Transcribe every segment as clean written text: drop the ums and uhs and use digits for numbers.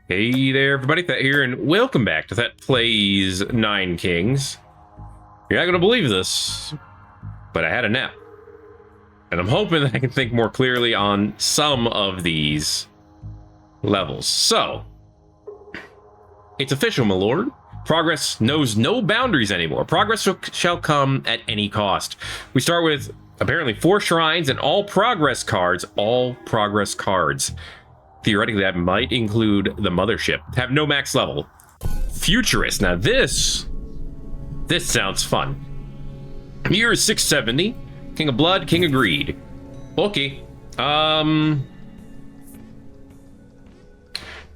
Hey there, everybody, Thet here, and welcome back to Thet Plays 9 Kings. You're not going to believe this, but I had a nap. And I'm hoping that I can think more clearly on some of these levels. So, it's official, my lord. Progress knows no boundaries anymore. Progress shall come at any cost. We start with, apparently, 4 shrines and all progress cards. All progress cards. Theoretically, that might include the mothership. Have no max level. Futurist. Now this sounds fun. Year is 670. King of Blood, King of Greed. Okay.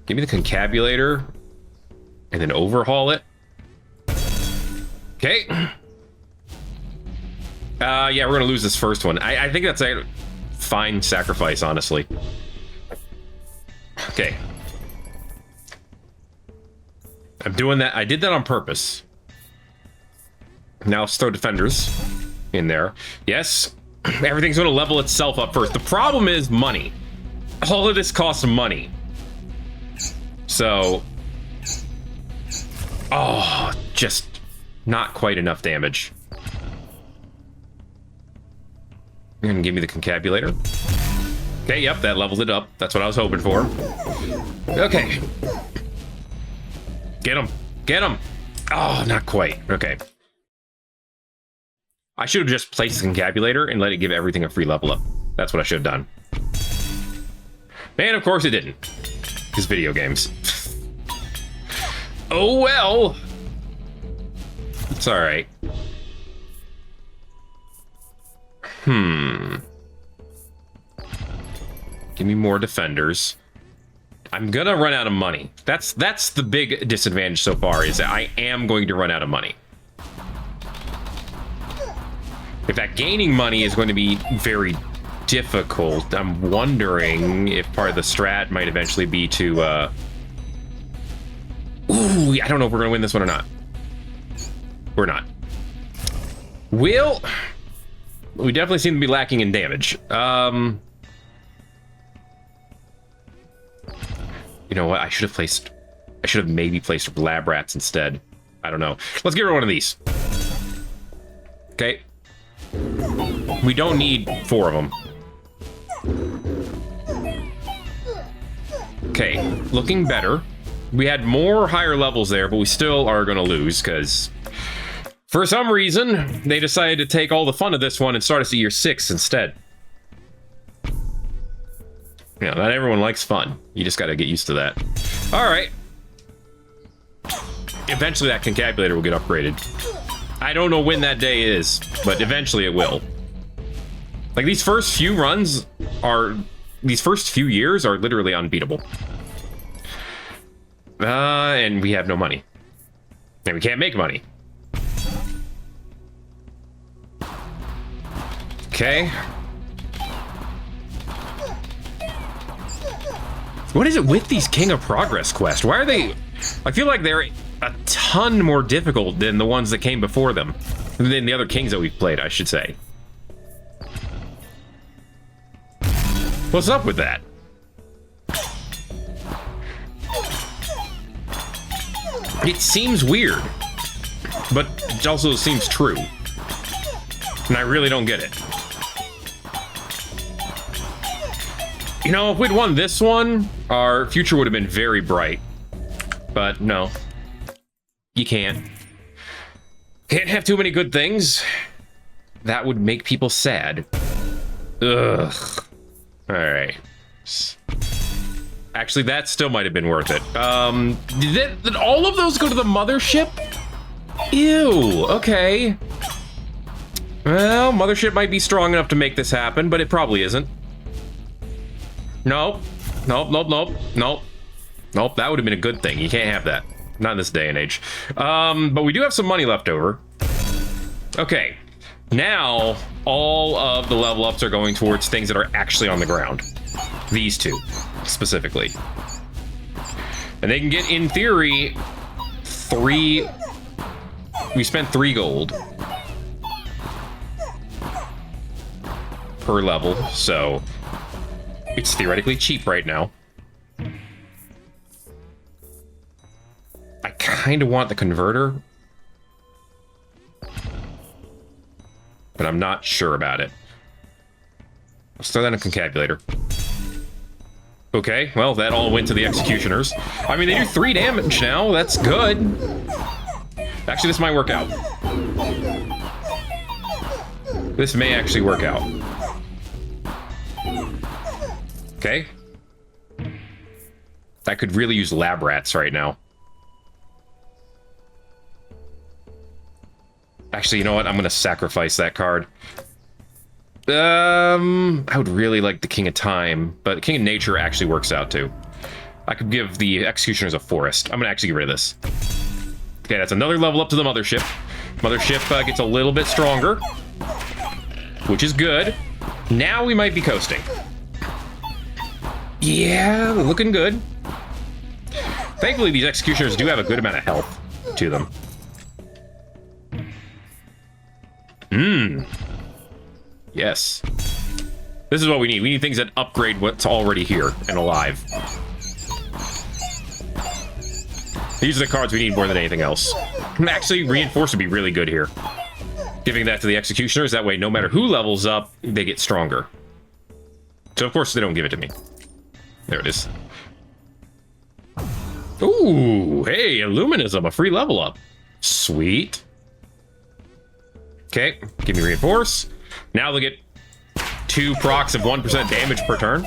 Give me the concabulator and then overhaul it. Okay. Yeah, we're gonna lose this first one. I think that's a fine sacrifice, honestly. Okay. I'm doing that. I did that on purpose. Now let's throw defenders in there. Yes, everything's going to level itself up first. The problem is money. All of this costs money. So, oh, just not quite enough damage. You're going to give me the concabulator. Okay, yep, that levels it up. That's what I was hoping for. Okay. Get him. Get him. Oh, not quite. Okay. I should have just placed the concabulator and let it give everything a free level up. That's what I should have done. And of course it didn't. Because video games. Oh well. It's alright. Give me more defenders. I'm gonna run out of money. That's the big disadvantage so far, is that I am going to run out of money. In fact, gaining money is going to be very difficult. I'm wondering if part of the strat might eventually be to, ooh, I don't know if we're gonna win this one or not. We're not. We definitely seem to be lacking in damage. You know what? I should have maybe placed lab rats instead. I don't know. Let's get rid of one of these. Okay. We don't need 4 of them. Okay, looking better. We had more higher levels there, but we still are going to lose because for some reason they decided to take all the fun of this one and start us at year 6 instead. Yeah, not everyone likes fun. You just got to get used to that. All right. Eventually that concabulator will get upgraded. I don't know when that day is, but eventually it will. Like, these first few years are literally unbeatable. And we have no money. And we can't make money. Okay. What is it with these King of Progress quests? Why are they... I feel like they're a ton more difficult than the ones that came before them. Than the other kings that we've played, I should say. What's up with that? It seems weird. But it also seems true. And I really don't get it. You know, if we'd won this one, our future would have been very bright. But no. You can't. Can't have too many good things. That would make people sad. Ugh. Alright. Actually, that still might have been worth it. Did all of those go to the mothership? Ew, okay. Well, mothership might be strong enough to make this happen, but it probably isn't. Nope. Nope, nope, nope, nope. Nope, that would have been a good thing. You can't have that. Not in this day and age. But we do have some money left over. Okay. Now, all of the level ups are going towards things that are actually on the ground. These two, specifically. And they can get, in theory, 3... We spent 3 gold per level, so it's theoretically cheap right now. I kind of want the converter, but I'm not sure about it. Let's throw that in a concabulator. Okay, well, that all went to the executioners. I mean, they do 3 damage now. That's good. Actually, this might work out. This may actually work out. Okay. I could really use lab rats right now. Actually, you know what? I'm going to sacrifice that card. I would really like the King of Time, but the King of Nature actually works out too. I could give the Executioners a Forest. I'm going to actually get rid of this. Okay, that's another level up to the Mothership. Mothership gets a little bit stronger, which is good. Now we might be coasting. Yeah, looking good. Thankfully, these Executioners do have a good amount of health to them. Yes. This is what we need. We need things that upgrade what's already here and alive. These are the cards we need more than anything else. Actually, Reinforce would be really good here. Giving that to the Executioners, that way no matter who levels up, they get stronger. So of course they don't give it to me. There it is. Ooh, hey, Illuminism, a free level up. Sweet. Okay, give me Reinforce. Now they'll get 2 procs of 1% damage per turn,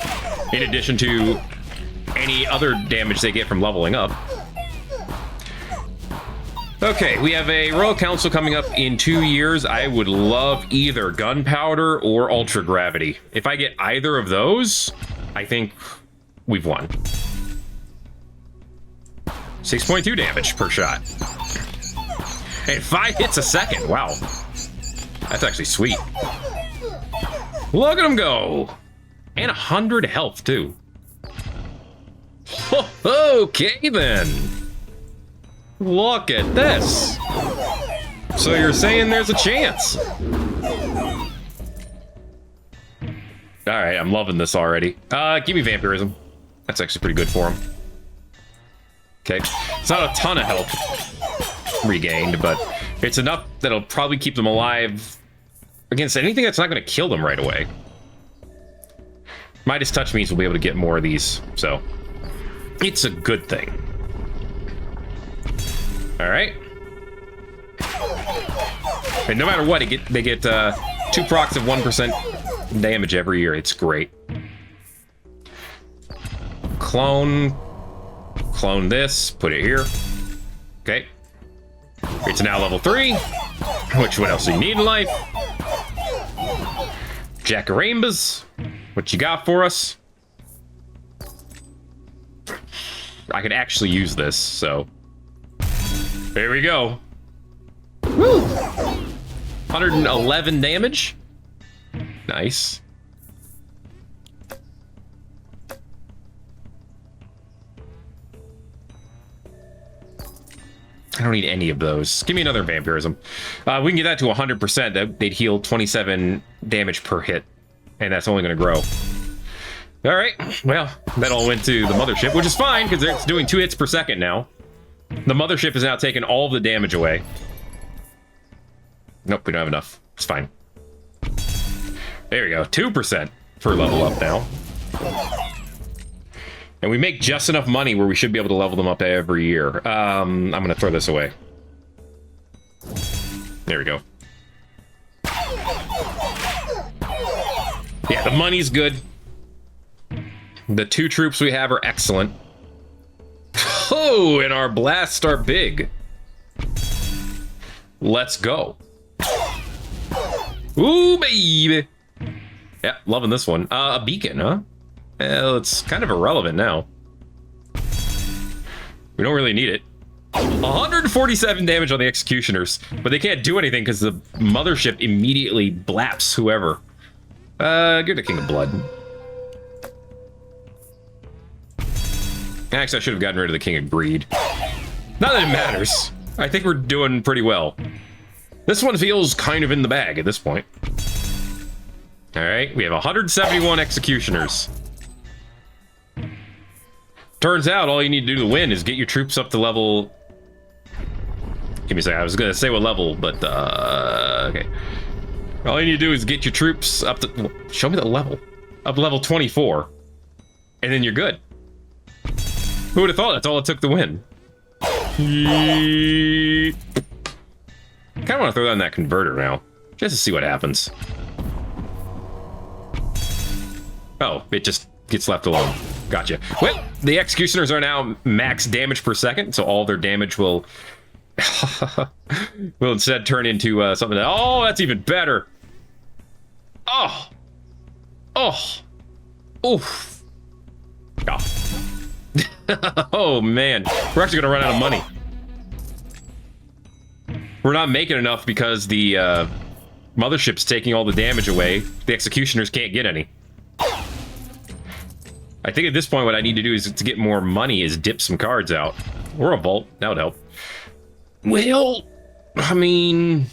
in addition to any other damage they get from leveling up. Okay, we have a Royal Council coming up in 2 years. I would love either Gunpowder or Ultra Gravity. If I get either of those, I think we've won. 6.2 damage per shot. And 5 hits a second. Wow. That's actually sweet. Look at him go. And 100 health, too. Okay, then. Look at this. So you're saying there's a chance. Alright, I'm loving this already. Give me Vampirism. That's actually pretty good for him. Okay. It's not a ton of health regained, but it's enough that'll probably keep them alive against anything that's not going to kill them right away. Midas Touch means we'll be able to get more of these, so it's a good thing. All right. And no matter what, they get 2 procs of 1% damage every year. It's great. Clone this, put it here. Okay. It's now level 3. Which, what else do you need in life? Jack-a-Rambas. What you got for us? I could actually use this, so... There we go. Woo! 111 damage. Nice. I don't need any of those. Give me another Vampirism. We can get that to 100%. They'd heal 27 damage per hit. And that's only going to grow. All right. Well, that all went to the Mothership, which is fine, because it's doing 2 hits per second now. The Mothership is now taking all of the damage away. Nope, we don't have enough. It's fine. There we go. 2% per level up now. And we make just enough money where we should be able to level them up every year. I'm going to throw this away. There we go. Yeah, the money's good. The 2 troops we have are excellent. Oh, and our blasts are big. Let's go. Ooh, baby. Yeah, loving this one. A beacon, huh? Well, it's kind of irrelevant now. We don't really need it. 147 damage on the Executioners, but they can't do anything because the Mothership immediately blaps whoever. Give the King of Blood. Actually, I should have gotten rid of the King of Greed. Not that it matters. I think we're doing pretty well. This one feels kind of in the bag at this point. Alright, we have 171 Executioners. Turns out all you need to do to win is get your troops up to level Give me a second. I was gonna say what level, but okay. All you need to do is get your troops up to... Well, show me the level. Up to level 24. And then you're good. Who would have thought that's all it took to win? Kind of want to throw that in that converter now, just to see what happens. Oh, it just gets left alone. Gotcha. Well, the executioners are now max damage per second, so all their damage will will instead turn into something that... Oh, that's even better. Oh. Oh. Oof. Oh. Oh, man. We're actually going to run out of money. We're not making enough because the mothership's taking all the damage away. The executioners can't get any. I think at this point what I need to do is to get more money is dip some cards out. Or a vault. That would help. Well, I mean...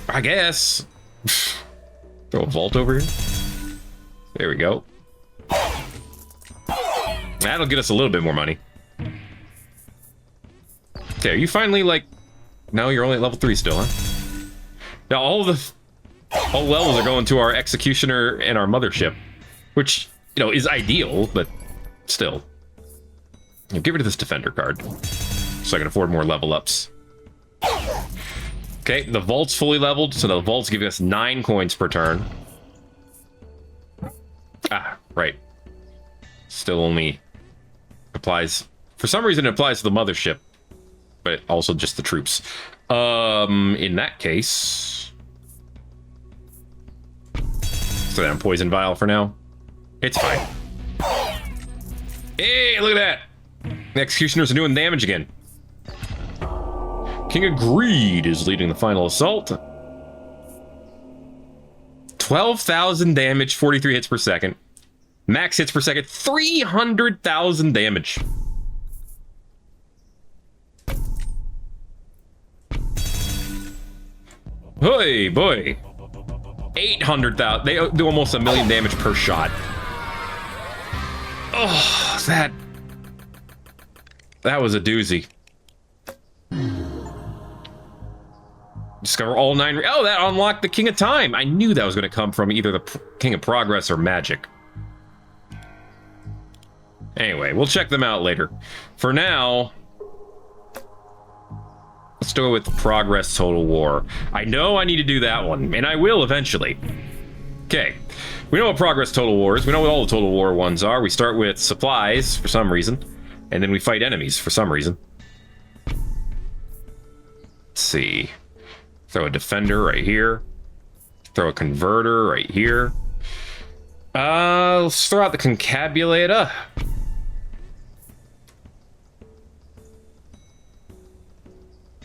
I guess. Throw a vault over here. There we go. That'll get us a little bit more money. Okay, are you finally like... No, you're only at level 3 still, huh? Now all levels are going to our executioner and our mothership. Which, you know, is ideal, but still. Get rid of this defender card. So I can afford more level ups. Okay, the vault's fully leveled, so the vault's giving us 9 coins per turn. Ah, right. Still only applies... For some reason it applies to the mothership, but also just the troops. In that case... So I'm poison vial for now. It's fine. Hey, look at that! The executioners are doing damage again. King of Greed is leading the final assault. 12,000 damage, 43 hits per second. Max hits per second, 300,000 damage. Hey, boy. 800,000. They do almost 1 million damage per shot. Oh, that was a doozy. Discover all 9... Oh, that unlocked the King of Time. I knew that was going to come from either the King of Progress or Magic. Anyway, we'll check them out later. For now, let's go with Progress Total War. I know I need to do that one, and I will eventually. Okay, we know what Progress Total War is. We know what all the Total War ones are. We start with supplies, for some reason, and then we fight enemies, for some reason. Let's see. Throw a defender right here. Throw a converter right here. Let's throw out the concabulator.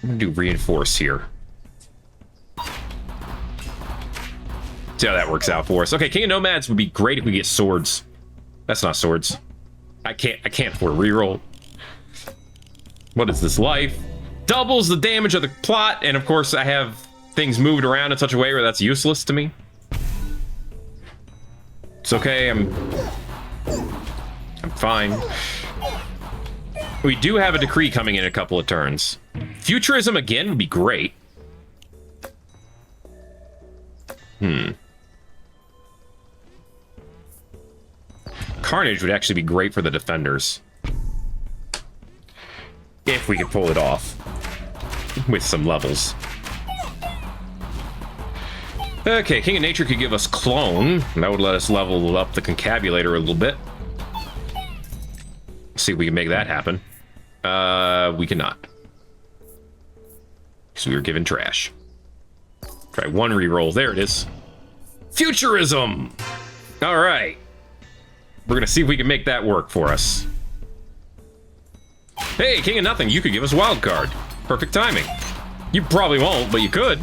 I'm gonna do reinforce here. See how that works out for us. Okay, King of Nomads would be great if we get swords. That's not swords. I can't afford a reroll. What is this? Life doubles the damage of the plot, and of course I have things moved around in such a way where that's useless to me. It's okay, I'm fine. We do have a decree coming in a couple of turns. Futurism again would be great. Carnage would actually be great for the defenders. If we could pull it off. With some levels. Okay, King of Nature could give us Clone. That would let us level up the Concabulator a little bit. See if we can make that happen. We cannot. Because we were given trash. Try one reroll. There it is. Futurism! Alright. We're gonna see if we can make that work for us. Hey, King of Nothing, you could give us Wild Card. Perfect timing. You probably won't, but you could.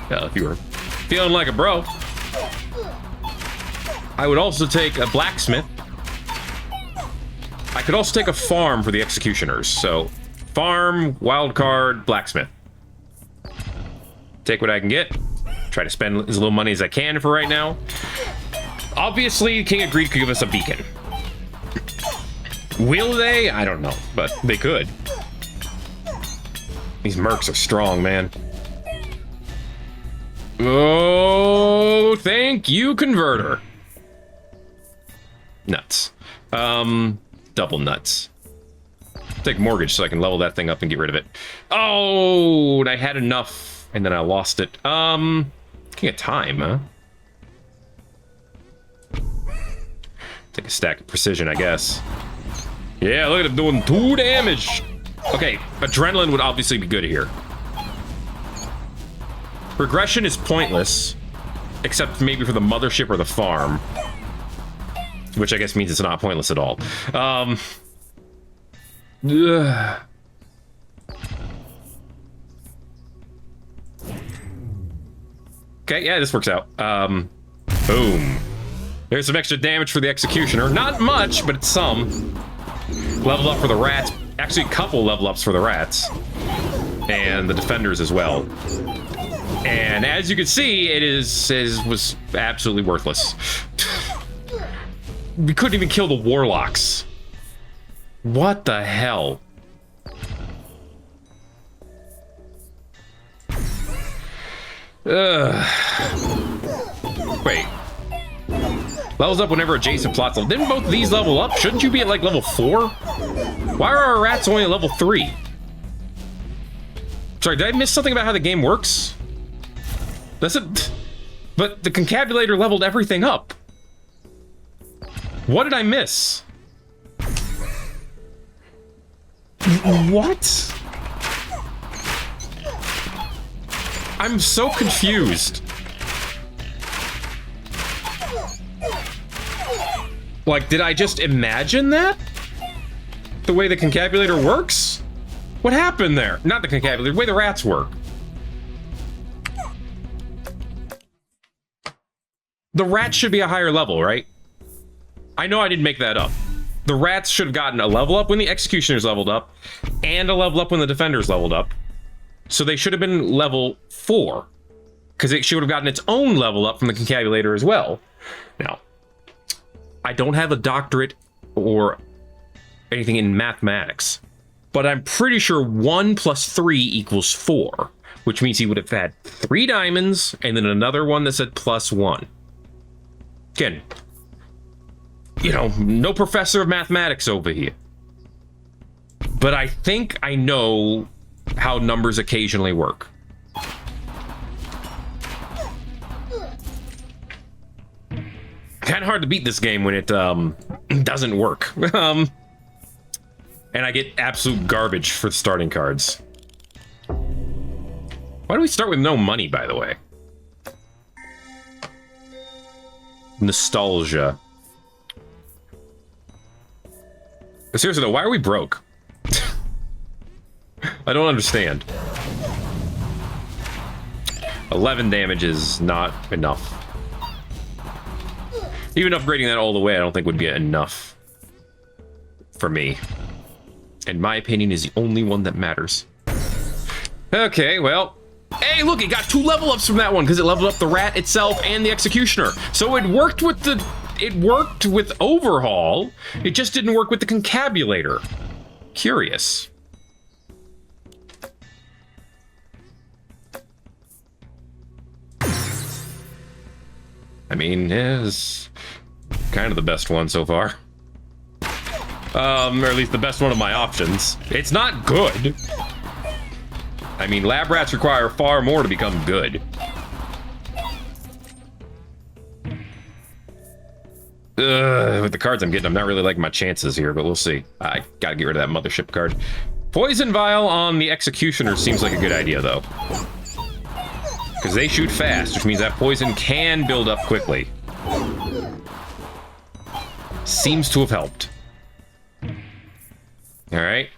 Well, if you were feeling like a bro. I would also take a Blacksmith. I could also take a Farm for the Executioners. So, Farm, Wild Card, Blacksmith. Take what I can get. Try to spend as little money as I can for right now. Obviously, King of Greed could give us a beacon. Will they? I don't know, but they could. These mercs are strong, man. Oh, thank you, converter. Nuts. Double nuts. Take mortgage so I can level that thing up and get rid of it. Oh, and I had enough, and then I lost it. King of Time, huh? Take a stack of precision, I guess. Yeah, look at him doing 2 damage. Okay, adrenaline would obviously be good here. Regression is pointless, except maybe for the mothership or the farm. Which I guess means it's not pointless at all. Okay, yeah, this works out. Boom. There's some extra damage for the Executioner. Not much, but it's some. Level up for the rats. Actually, a couple level ups for the rats. And the defenders as well. And as you can see, was absolutely worthless. We couldn't even kill the warlocks. What the hell? Wait. Levels up whenever adjacent plots level. Didn't both of these level up? Shouldn't you be at like level 4? Why are our rats only at level 3? Sorry, did I miss something about how the game works? Does it? But the concabulator leveled everything up. What did I miss? What? I'm so confused. Like, did I just imagine that? The way the concabulator works? What happened there? Not the concabulator, the way the rats work. The rats should be a higher level, right? I know I didn't make that up. The rats should have gotten a level up when the executioners leveled up, and a level up when the defenders leveled up. So they should have been level 4. Because it should have gotten its own level up from the concabulator as well. Now, I don't have a doctorate or anything in mathematics, but I'm pretty sure 1 plus 3 equals 4, which means he would have had 3 diamonds and then another one that said plus 1. Again, you know, no professor of mathematics over here. But I think I know how numbers occasionally work. Kind of hard to beat this game when it doesn't work. And I get absolute garbage for the starting cards. Why do we start with no money, by the way? Nostalgia. Seriously though, why are we broke? I don't understand. 11 damage is not enough. Even upgrading that all the way, I don't think would be enough for me. And my opinion is the only one that matters. Okay, well, hey, look, it got 2 level ups from that one because it leveled up the rat itself and the executioner. So it worked with overhaul. It just didn't work with the concabulator. Curious. I mean, it's kind of the best one so far. Or at least the best one of my options. It's not good. I mean, lab rats require far more to become good. With the cards I'm getting, I'm not really liking my chances here, but we'll see. I gotta get rid of that mothership card. Poison vial on the executioner seems like a good idea, though. Because they shoot fast, which means that poison can build up quickly. Seems to have helped. Alright.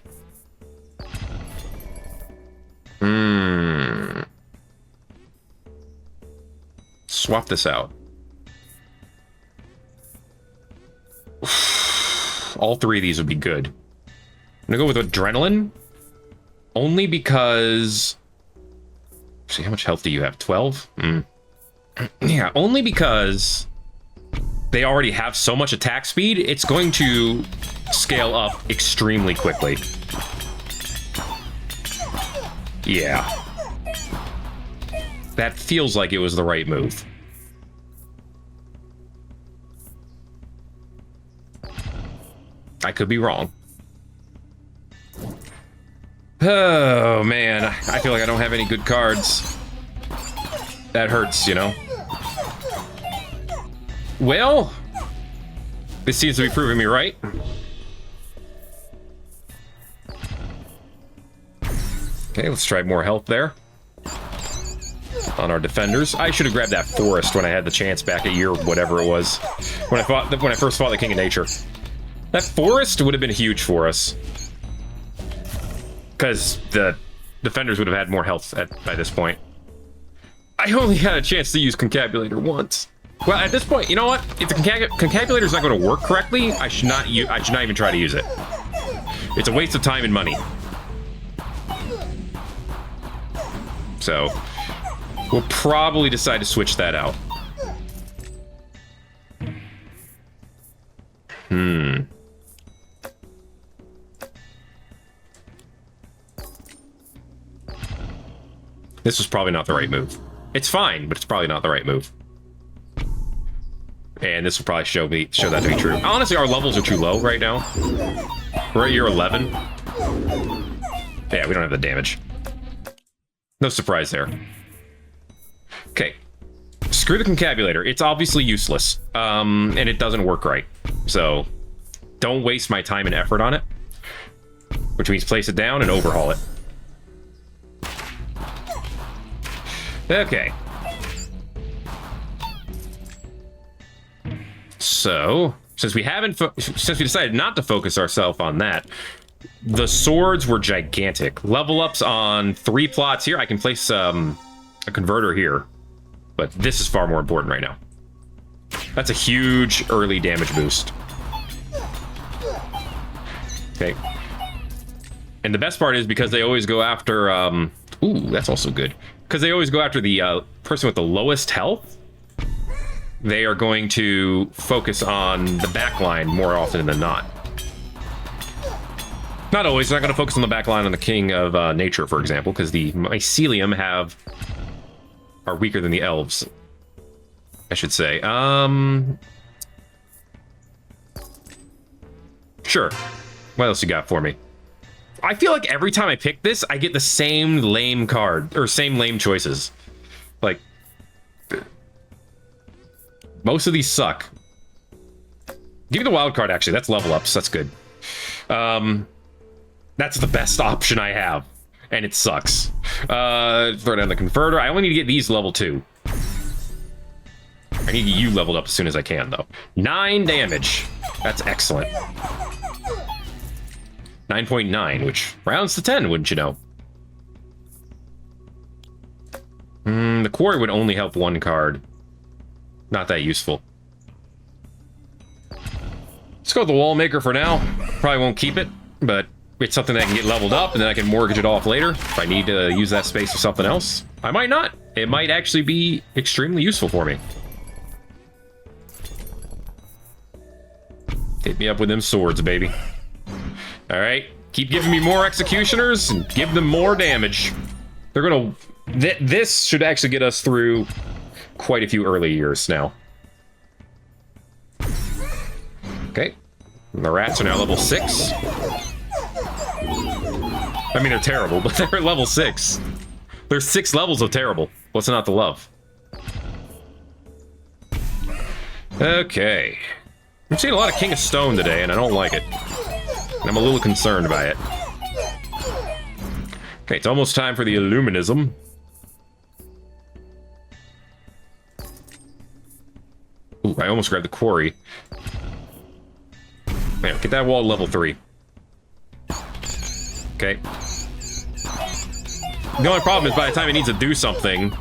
Swap this out. All 3 of these would be good. I'm gonna go with adrenaline. Only because... See, how much health do you have? 12? Yeah, only because they already have so much attack speed, it's going to scale up extremely quickly. Yeah. That feels like it was the right move. I could be wrong. Oh, man. I feel like I don't have any good cards. That hurts, you know? Well, this seems to be proving me right. Okay, let's try more health there. On our defenders. I should have grabbed that forest when I had the chance back a year, whatever it was. When I first fought the King of Nature. That forest would have been huge for us. Because the defenders would have had more health by this point. I only had a chance to use Concabulator once. Well, at this point, you know what? If the Concabulator is not going to work correctly, I should not even try to use it. It's a waste of time and money. So, we'll probably decide to switch that out. This was probably not the right move. It's fine, but it's probably not the right move. And this will probably show that to be true. Honestly, our levels are too low right now. We're at year 11. Yeah, we don't have the damage. No surprise there. Okay. Screw the Concabulator. It's obviously useless. And it doesn't work right. So, don't waste my time and effort on it. Which means place it down and overhaul it. Okay. So, since we decided not to focus ourselves on that, the swords were gigantic. Level ups on 3 plots here. I can place a converter here, but this is far more important right now. That's a huge early damage boost. Okay. And the best part is because they always go after... ooh, that's also good. Because they always go after the person with the lowest health, they are going to focus on the back line more often than not. Not always. They're not going to focus on the back line on the King of Nature, for example, because the Mycelium are weaker than the Elves, I should say. Sure. What else you got for me? I feel like every time I pick this, I get the same lame card, or same lame choices. Like, most of these suck. Give me the wild card, actually. That's level ups. That's good. That's the best option I have. And it sucks. Throw down the converter. I only need to get these level 2. I need to get you leveled up as soon as I can, though. 9 damage. That's excellent. 9.9, which rounds to 10, wouldn't you know? The quarry would only help 1 card. Not that useful. Let's go with the wall maker for now. Probably won't keep it, but it's something that can get leveled up, and then I can mortgage it off later if I need to use that space for something else. I might not. It might actually be extremely useful for me. Hit me up with them swords, baby. Alright, keep giving me more executioners and give them more damage. They're gonna... This should actually get us through quite a few early years now. Okay. The rats are now level 6. I mean, they're terrible, but they're at level 6. There's 6 levels of terrible. What's not to love? Okay. I'm seeing a lot of King of Stone today, and I don't like it. And I'm a little concerned by it. Okay, it's almost time for the Illuminism. Ooh, I almost grabbed the quarry. Man, get that wall to level 3. Okay. The only problem is by the time it needs to do something,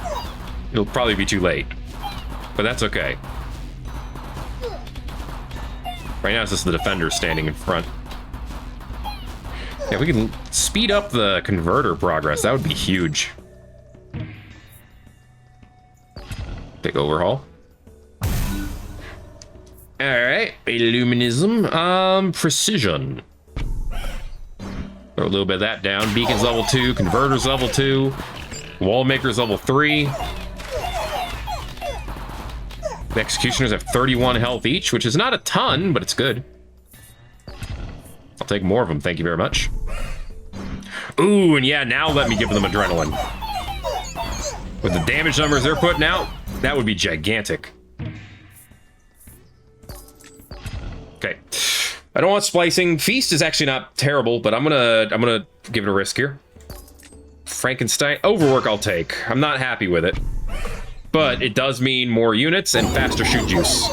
it'll probably be too late. But that's okay. Right now it's just the defenders standing in front. Yeah, we can speed up the converter progress. That would be huge. Big overhaul. Alright, Illuminism. Precision. Throw a little bit of that down. Beacon's level 2, Converter's level 2, Wallmaker's level 3. The Executioners have 31 health each, which is not a ton, but it's good. I'll take more of them, thank you very much. Ooh, and yeah, now let me give them adrenaline. With the damage numbers they're putting out, that would be gigantic. Okay. I don't want splicing. Feast is actually not terrible, but I'm gonna give it a risk here. Frankenstein. Overwork I'll take. I'm not happy with it. But it does mean more units and faster shoot juice.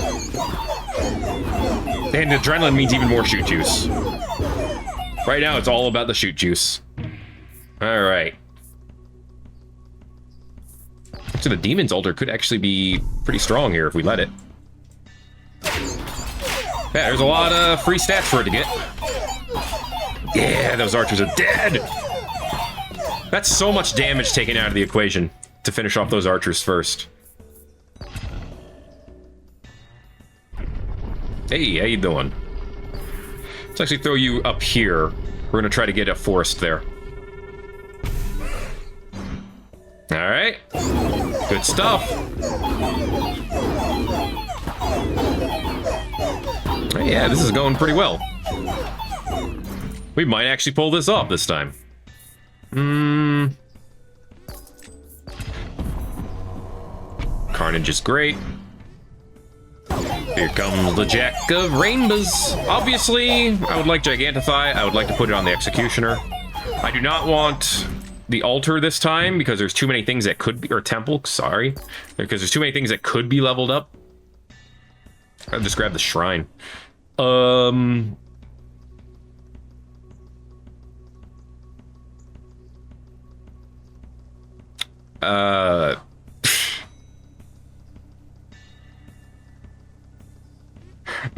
And adrenaline means even more shoot juice. Right now, it's all about the shoot juice. All right. So the Demon's Altar could actually be pretty strong here if we let it. Yeah, there's a lot of free stats for it to get. Yeah, those archers are dead. That's so much damage taken out of the equation to finish off those archers first. Hey, how you doing? Let's actually throw you up here. We're gonna try to get a forest there. All right, good stuff. Yeah, this is going pretty well. We might actually pull this off this time. Carnage is great. Here comes the Jack of Rainbows. Obviously, I would like Gigantify. I would like to put it on the Executioner. I do not want the Altar this time because there's too many things that could be, or Temple, sorry. Because there's too many things that could be leveled up. I'll just grab the Shrine. You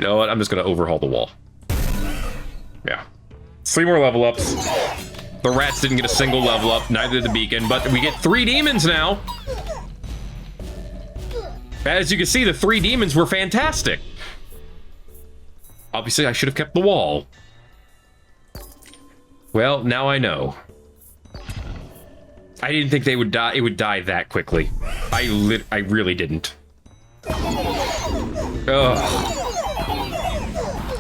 know what? I'm just gonna overhaul the wall. Yeah. 3 more level ups. The rats didn't get a single level up, neither did the beacon, but we get 3 demons now. As you can see, the 3 demons were fantastic. Obviously, I should have kept the wall. Well, now I know. I didn't think they would die. It would die that quickly. I really didn't. Ugh.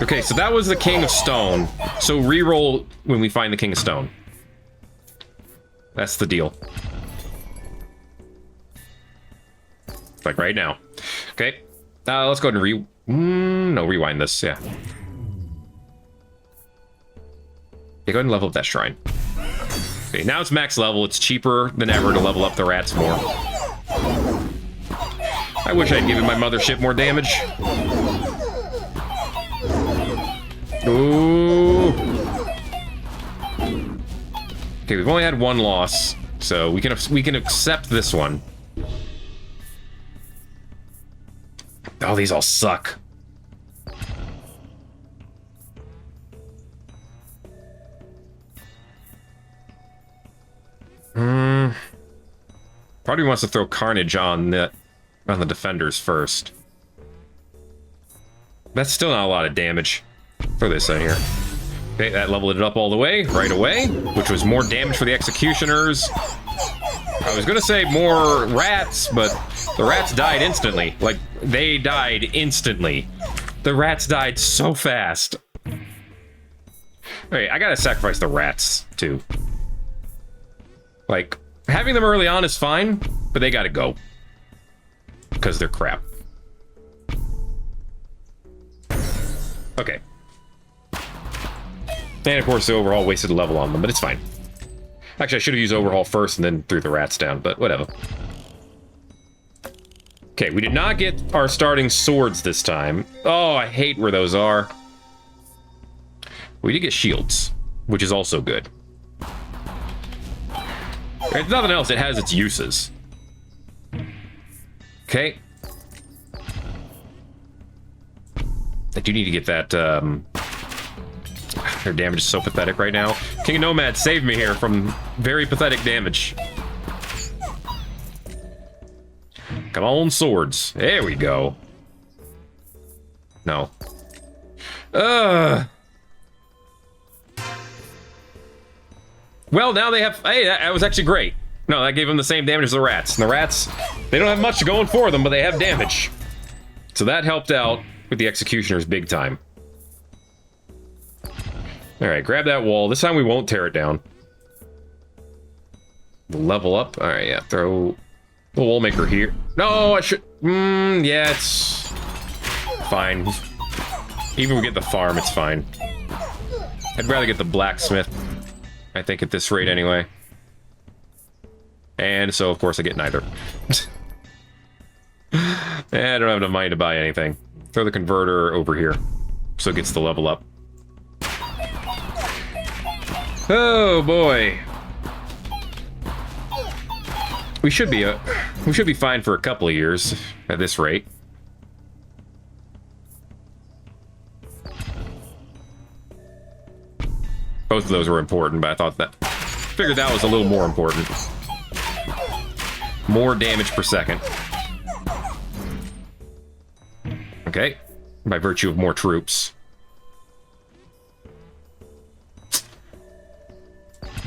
Okay, so that was the King of Stone. So reroll when we find the King of Stone. That's the deal. Like right now. Okay. Let's go ahead and rewind this. Yeah. Okay, go ahead and level up that shrine. Okay, now it's max level. It's cheaper than ever to level up the rats more. I wish I'd given my mothership more damage. Ooh. Okay, we've only had 1 loss, so we can accept this one. Oh, these all suck. Probably wants to throw Carnage on the defenders first. That's still not a lot of damage. Throw this in here. Okay, that leveled it up all the way, right away, which was more damage for the Executioners. I was gonna say more rats, but the rats died instantly. Like, they died instantly. The rats died so fast. Okay, I gotta sacrifice the rats, too. Like, having them early on is fine, but they gotta go. Because they're crap. Okay. And of course the overhaul wasted a level on them, but it's fine. Actually, I should have used overhaul first and then threw the rats down, but whatever. Okay, we did not get our starting swords this time. Oh, I hate where those are. We did get shields, which is also good. If nothing else, it has its uses. Okay. I do need to get that, their damage is so pathetic right now. King of Nomads saved me here from very pathetic damage. Come on, swords. There we go. No. Well, now they have... Hey, that was actually great. No, that gave them the same damage as the rats. And the rats, they don't have much going for them, but they have damage. So that helped out with the executioners big time. Alright, grab that wall. This time we won't tear it down. Level up. Alright, yeah, throw the wall maker here. No, I should... yeah, it's... fine. Even if we get the farm, it's fine. I'd rather get the blacksmith, I think, at this rate anyway. And so, of course, I get neither. I don't have enough money to buy anything. Throw the converter over here, so it gets the level up. Oh boy. We should be fine for a couple of years at this rate. Both of those were important, but figured that was a little more important. More damage per second. Okay, by virtue of more troops.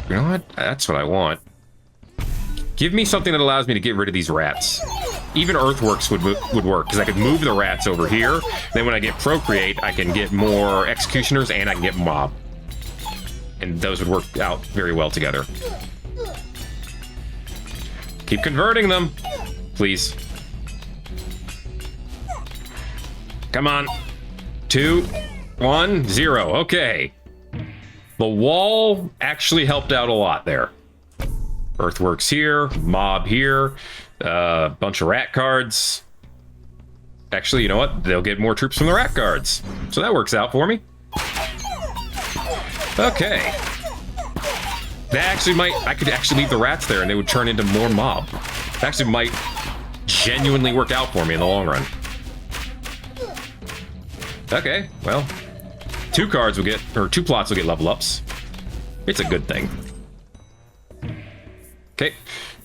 You know what? That's what I want. Give me something that allows me to get rid of these rats. Even earthworks would work, because I could move the rats over here. Then when I get procreate, I can get more executioners and I can get mob. And those would work out very well together. Keep converting them, please. Come on. 2, 1, 0. Okay. The wall actually helped out a lot there. Earthworks here, mob here, bunch of rat cards. Actually, you know what? They'll get more troops from the rat cards. So that works out for me. Okay. I could actually leave the rats there and they would turn into more mob. That actually might genuinely work out for me in the long run. Okay, well, 2 plots will get level ups. It's a good thing. Okay,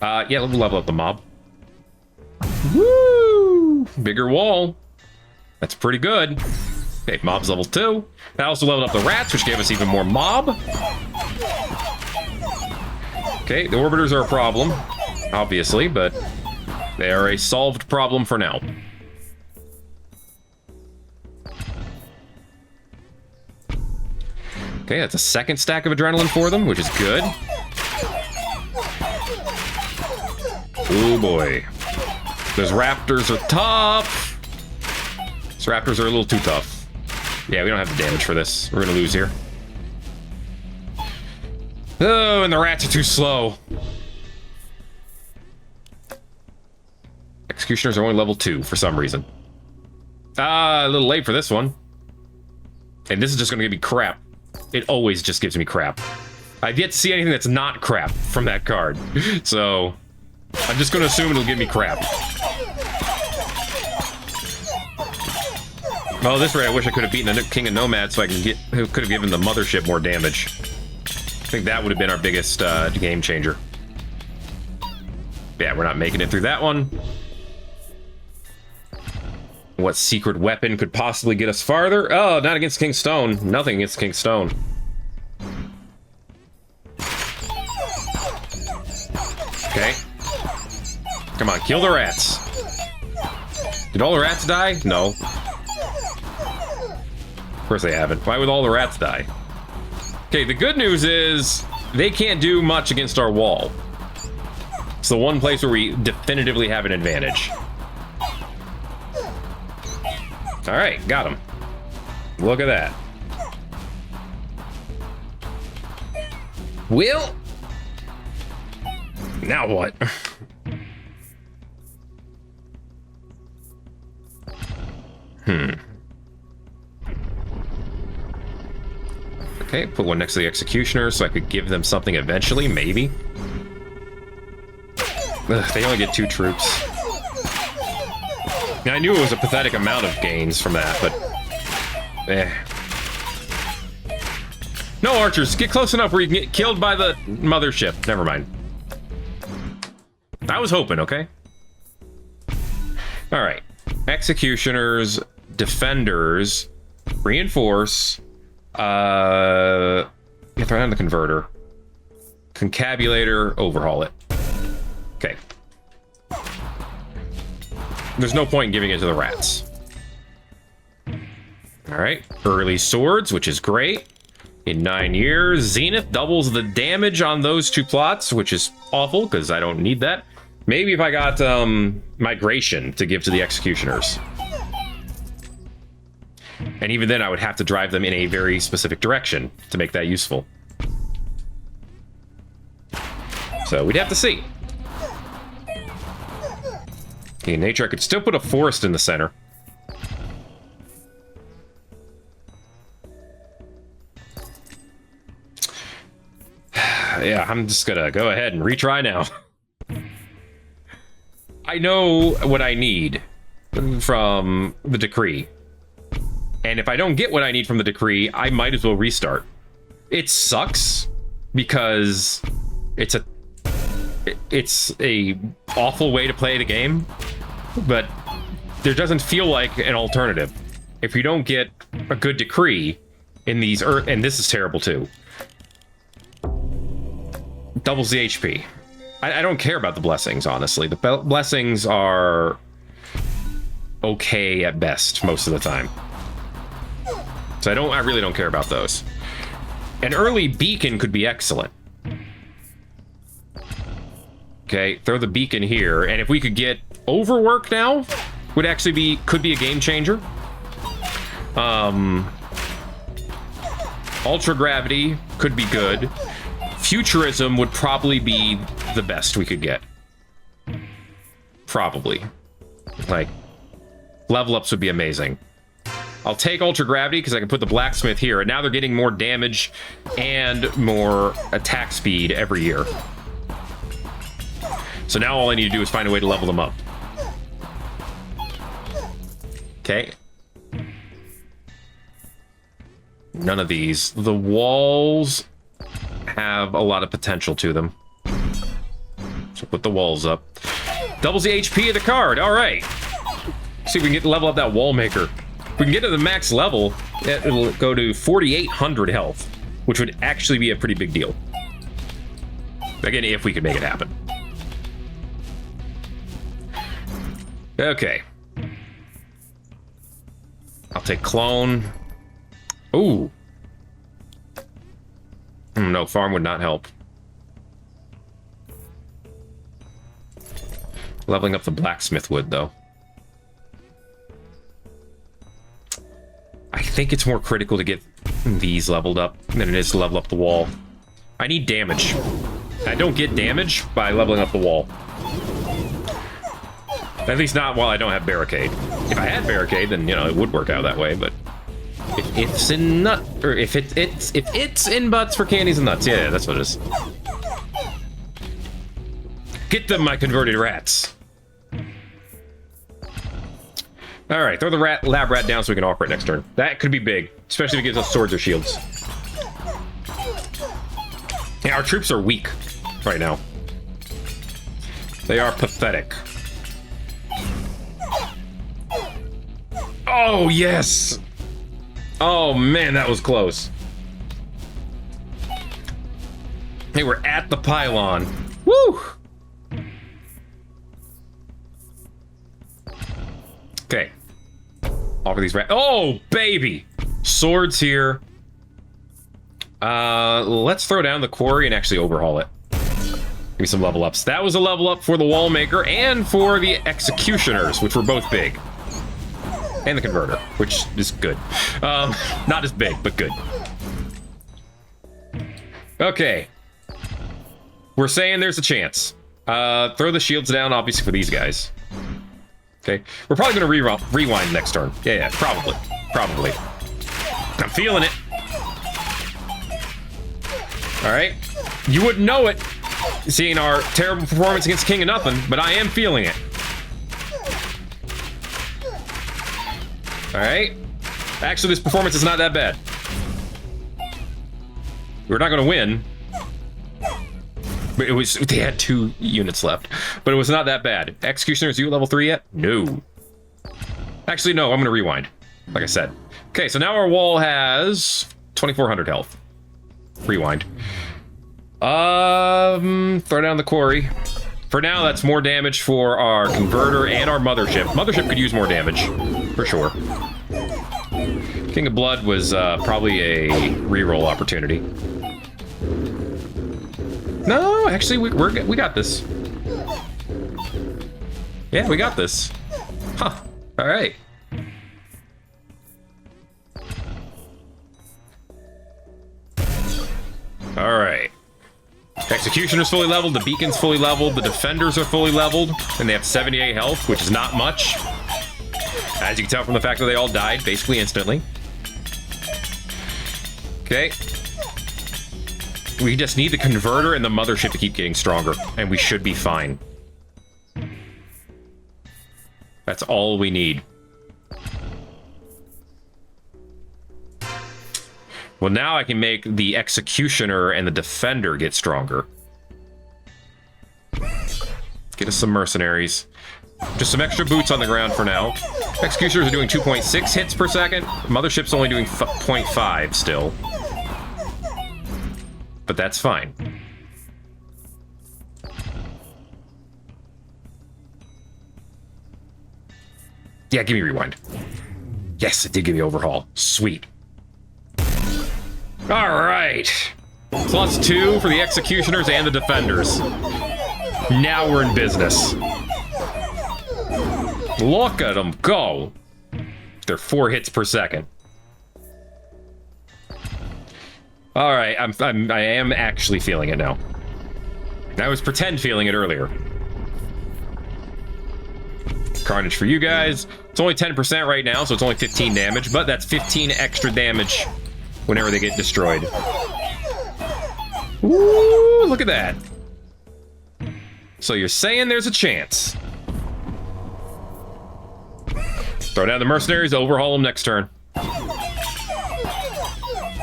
yeah, we'll level up the mob. Woo! Bigger wall. That's pretty good. Okay, mob's level 2. That also leveled up the rats, which gave us even more mob. Okay, the orbiters are a problem, obviously, but they are a solved problem for now. Okay, that's a second stack of adrenaline for them, which is good. Oh boy. Those raptors are tough. Those raptors are a little too tough. Yeah, we don't have the damage for this. We're gonna lose here. Oh, and the rats are too slow. Executioners are only level 2 for some reason. A little late for this one. And this is just gonna give me crap. It always just gives me crap. I've yet to see anything that's not crap from that card. So, I'm just gonna assume it'll give me crap. Oh, this rate I wish I could have beaten the King of Nomads so I could have given the mothership more damage. I think that would have been our biggest game changer. Yeah, we're not making it through that one. What secret weapon could possibly get us farther? Oh, not against King Stone. Nothing against King Stone. Okay. Come on, kill the rats. Did all the rats die? No. Of course they haven't. Why would all the rats die? Okay, the good news is they can't do much against our wall. It's the one place where we definitively have an advantage. All right, got him. Look at that. Will. Now what? Okay, put one next to the executioner so I could give them something eventually, maybe. Ugh, they only get 2 troops. Now, I knew it was a pathetic amount of gains from that, but... No, archers! Get close enough where you can get killed by the mothership. Never mind. I was hoping, okay? Alright. Executioners, defenders, reinforce, throw down the converter. Concabulator, overhaul it. Okay. There's no point in giving it to the rats. All right, early swords, which is great. In 9 years, Zenith doubles the damage on those 2 plots, which is awful because I don't need that. Maybe if I got migration to give to the executioners. And even then, I would have to drive them in a very specific direction to make that useful. So we'd have to see. In nature, I could still put a forest in the center. Yeah, I'm just gonna go ahead and retry now. I know what I need from the decree. And if I don't get what I need from the decree, I might as well restart. It sucks because it's a awful way to play the game, but there doesn't feel like an alternative. If you don't get a good decree in these, and this is terrible too. Doubles the HP. I don't care about the blessings, honestly. The blessings are okay at best most of the time. So I really don't care about those. An early beacon could be excellent. Okay, throw the beacon here, and if we could get overwork now, could be a game changer. Ultra gravity could be good. Futurism would probably be the best we could get. Probably. Like, level ups would be amazing. I'll take Ultra Gravity because I can put the Blacksmith here, and now they're getting more damage and more attack speed every year. So now all I need to do is find a way to level them up. Okay. None of these. The walls have a lot of potential to them. So put the walls up. Doubles the HP of the card. All right. See if we can get level up that wall maker. If we can get to the max level, it'll go to 4,800 health, which would actually be a pretty big deal. Again, if we could make it happen. Okay. I'll take clone. Ooh. No, farm would not help. Leveling up the blacksmith would, though. I think it's more critical to get these leveled up than it is to level up the wall. I need damage. I don't get damage by leveling up the wall. At least not while I don't have barricade. If I had barricade, then, you know, it would work out that way, but if it's in nut, or if it's in butts for candies and nuts, yeah, that's what it is. Get them, my converted rats. All right, throw the lab rat down so we can offer it next turn. That could be big, especially if it gives us swords or shields. Yeah, our troops are weak right now. They are pathetic. Oh, yes! Oh, man, that was close. They were at the pylon. Woo! Okay. Offer these oh, baby! Swords here. Let's throw down the quarry and actually overhaul it. Give me some level ups. That was a level up for the wall maker and for the executioners, which were both big. And the converter, which is good. Not as big, but good. Okay. We're saying there's a chance. Throw the shields down, obviously, for these guys. Okay. We're probably going to rewind next turn. Yeah, probably. Probably. I'm feeling it. All right. You wouldn't know it, seeing our terrible performance against King of Nothing, but I am feeling it. All right. Actually, this performance is not that bad. We're not going to win. But it was, they had 2 units left. But it was not that bad. Executioners, you at level 3 yet? No. Actually, no, I'm going to rewind. Like I said. Okay, so now our wall has 2,400 health. Rewind. Throw down the quarry. For now, that's more damage for our converter and our mothership. Mothership could use more damage, for sure. King of Blood was probably a reroll opportunity. No, actually, we got this. Yeah, we got this. Huh. All right. All right. Executioner's fully leveled, the beacon's fully leveled, the defenders are fully leveled, and they have 78 health, which is not much. As you can tell from the fact that they all died basically instantly. Okay. We just need the converter and the mothership to keep getting stronger, and we should be fine. That's all we need. Well, now I can make the executioner and the defender get stronger. Get us some mercenaries. Just some extra boots on the ground for now. Executioners are doing 2.6 hits per second. Mothership's only doing 0.5 still. But that's fine. Yeah, give me rewind. Yes, it did give me overhaul. Sweet. All right. +2 for the executioners and the defenders. Now we're in business. Look at them go. They're 4 hits per second. All right, I am actually feeling it now. I was pretend feeling it earlier. Carnage for you guys. It's only 10% right now, so it's only 15 damage, but that's 15 extra damage whenever they get destroyed. Ooh, look at that. So you're saying there's a chance. Throw down the mercenaries, overhaul them next turn.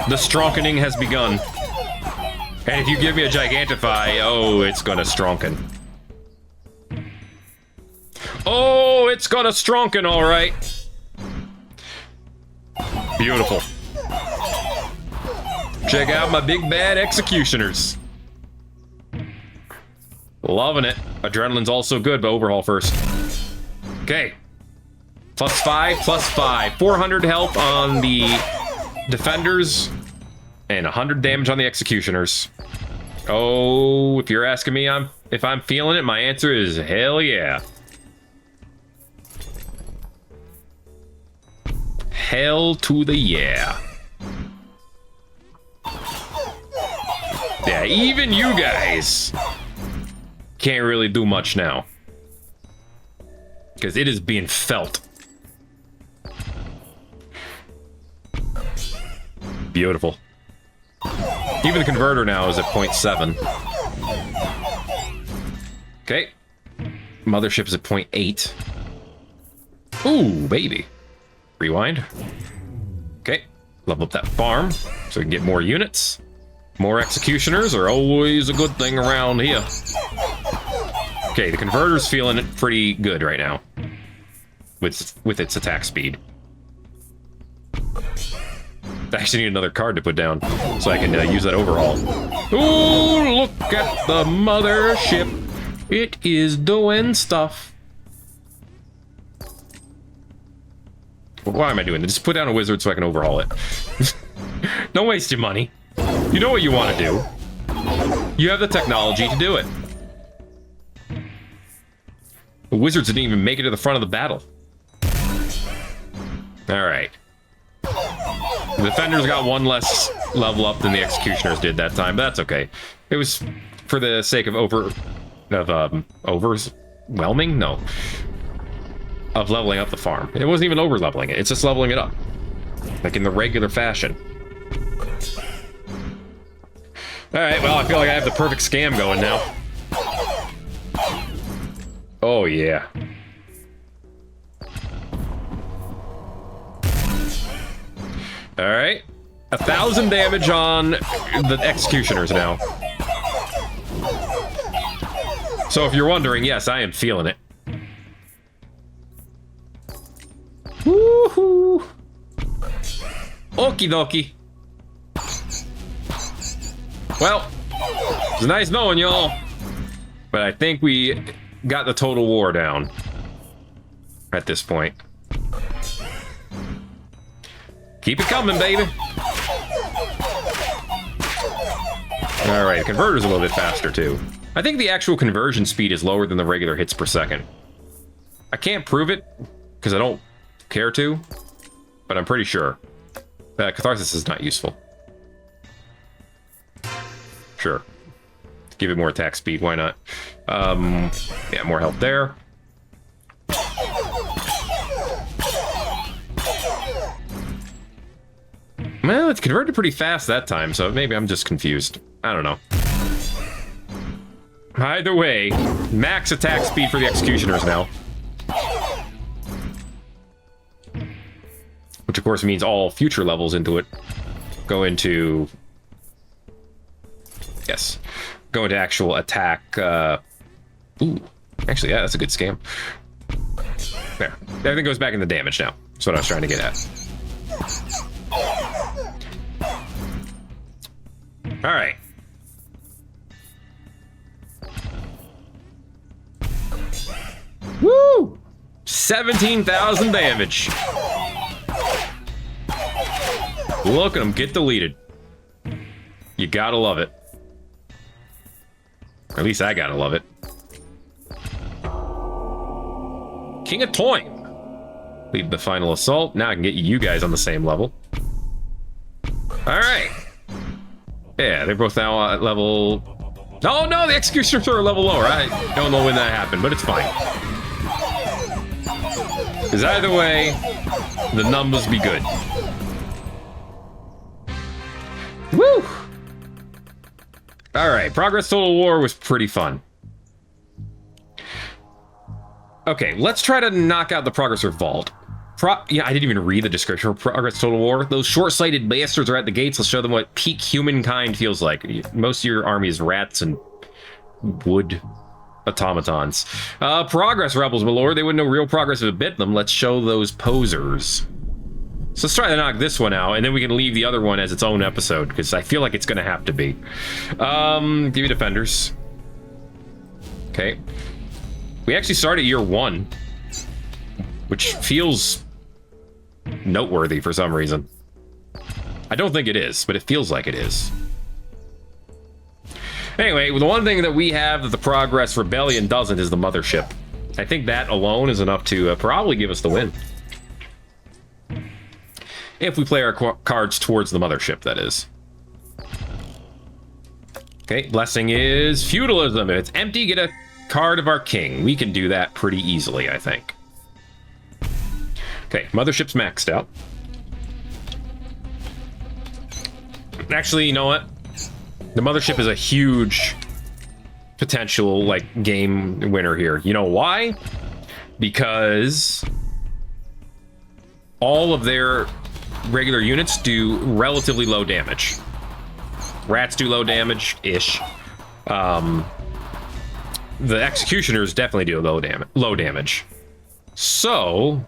The stronkening has begun. And if you give me a Gigantify, oh, it's gonna stronken. Oh, it's gonna stronken, all right. Beautiful. Check out my big bad executioners. Loving it. Adrenaline's also good, but overhaul first. Okay. +5, +5. 400 health on the defenders and 100 damage on the executioners. Oh, if you're asking me if I'm feeling it, my answer is hell yeah. Hell to the yeah. Yeah, even you guys can't really do much now. Because it is being felt. Beautiful. Even the converter now is at 0.7. Okay. Mothership is at 0.8. Ooh, baby. Rewind. Okay. Level up that farm so we can get more units. More executioners are always a good thing around here. Okay, the converter's feeling it pretty good right now. With its attack speed. I actually need another card to put down so I can use that overhaul. Ooh, look at the mothership. It is doing stuff. Why am I doing this? Just put down a wizard so I can overhaul it. Don't waste your money. You know what you want to do. You have the technology to do it. The wizards didn't even make it to the front of the battle. All right. The defenders got 1 less level up than the executioners did that time, but that's okay. It was for the sake of overwhelming? No. Of leveling up the farm. It wasn't even over leveling it, it's just leveling it up. Like in the regular fashion. Alright, well, I feel like I have the perfect scam going now. Oh, yeah. Alright. 1,000 damage on the executioners now. So if you're wondering, yes, I am feeling it. Woohoo! Okie dokie. Well, It's nice knowing y'all. But I think we got the total war down at this point. Keep it coming, baby. All right, converter's a little bit faster too. I think the actual conversion speed is lower than the regular hits per second. I can't prove it because I don't care to, but I'm pretty sure. Catharsis is not useful. Sure. Give it more attack speed, why not? Yeah, more health there. Well, it's converted pretty fast that time, so maybe I'm just confused. I don't know. Either way, max attack speed for the Executioners now. Which, of course, means all future levels into it go into... Yes. Go into actual attack. Ooh. Actually, yeah, that's a good scam. There. Everything goes back into damage now. That's what I was trying to get at. All right. Woo! 17,000 damage. Look at them get deleted. You gotta love it. Or at least I gotta love it. King of Toyne. Lead the final assault. Now I can get you guys on the same level. All right. Yeah, they're both now at level... Oh no, the Executioners are a level lower. I don't know when that happened, but it's fine. Because either way, the numbers be good. Woo! Alright, Progress Total War was pretty fun. Okay, let's try to knock out the Progress Revolt. Yeah, I didn't even read the description for Progress Total War. Those short-sighted bastards are at the gates. Let's show them what peak humankind feels like. Most of your army is rats and wood automatons. Progress rebels, my lord. They wouldn't know real progress if it bit them. Let's show those posers. So let's try to knock this one out, and then we can leave the other one as its own episode, because I feel like it's going to have to be. Give me defenders. Okay. We actually start at year 1, which feels noteworthy for some reason. I don't think it is, but it feels like it is. Anyway, the one thing that we have that the Progress Rebellion doesn't is the mothership. I think that alone is enough to probably give us the win. If we play our cards towards the mothership, that is. Okay, blessing is feudalism. If it's empty, get a card of our king. We can do that pretty easily, I think. Okay, mothership's maxed out. Actually, you know what? The mothership is a huge potential, like, game winner here. You know why? Because all of their regular units do relatively low damage. Rats do low damage-ish. The Executioners definitely do low damage. So,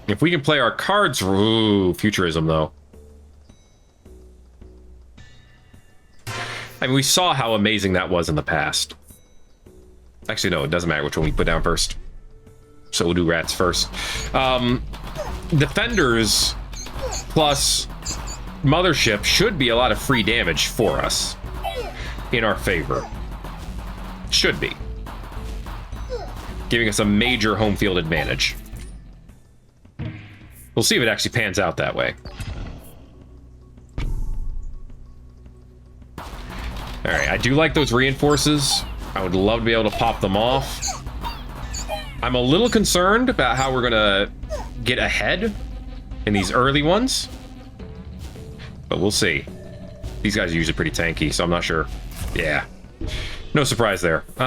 if we can play our cards... Ooh, Futurism, though. I mean, we saw how amazing that was in the past. Actually, no, it doesn't matter which one we put down first. So we'll do rats first. Defenders plus mothership should be a lot of free damage for us in our favor. Should be. Giving us a major home field advantage. We'll see if it actually pans out that way. Alright, I do like those reinforces. I would love to be able to pop them off. I'm a little concerned about how we're gonna get ahead in these early ones. But we'll see. These guys are usually pretty tanky, so I'm not sure. Yeah. No surprise there. Do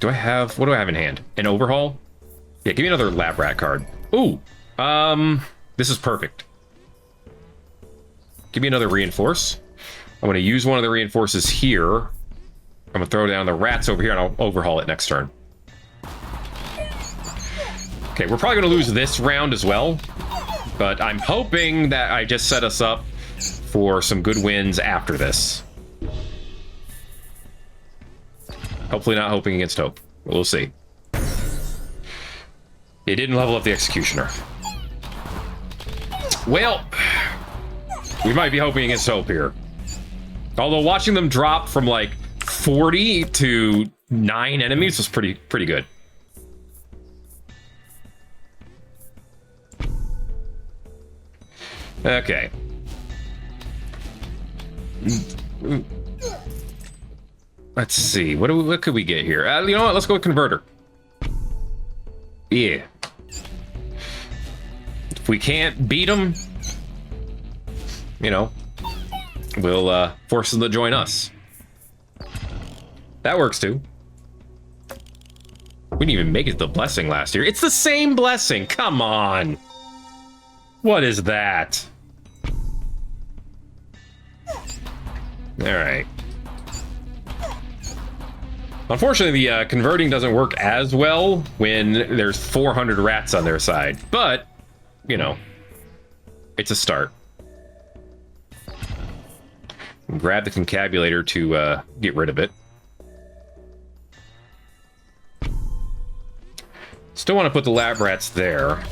I have... What do I have in hand? An overhaul? Yeah, give me another lab rat card. Ooh. This is perfect. Give me another reinforce. I'm going to use one of the reinforces here. I'm going to throw down the rats over here, and I'll overhaul it next turn. Okay, we're probably going to lose this round as well. But I'm hoping that I just set us up for some good wins after this. Hopefully not hoping against hope. We'll see. It didn't level up the Executioner. Well, we might be hoping against hope here. Although watching them drop from like 40 to 9 enemies was pretty good. Okay. Let's see. What could we get here? You know what? Let's go with Converter. Yeah. If we can't beat them, you know, we'll force them to join us. That works too. We didn't even make it to the blessing last year. It's the same blessing. Come on. What is that? All right. Unfortunately, the converting doesn't work as well when there's 400 rats on their side, but, you know, it's a start. Grab the concabulator to get rid of it. Still want to put the lab rats there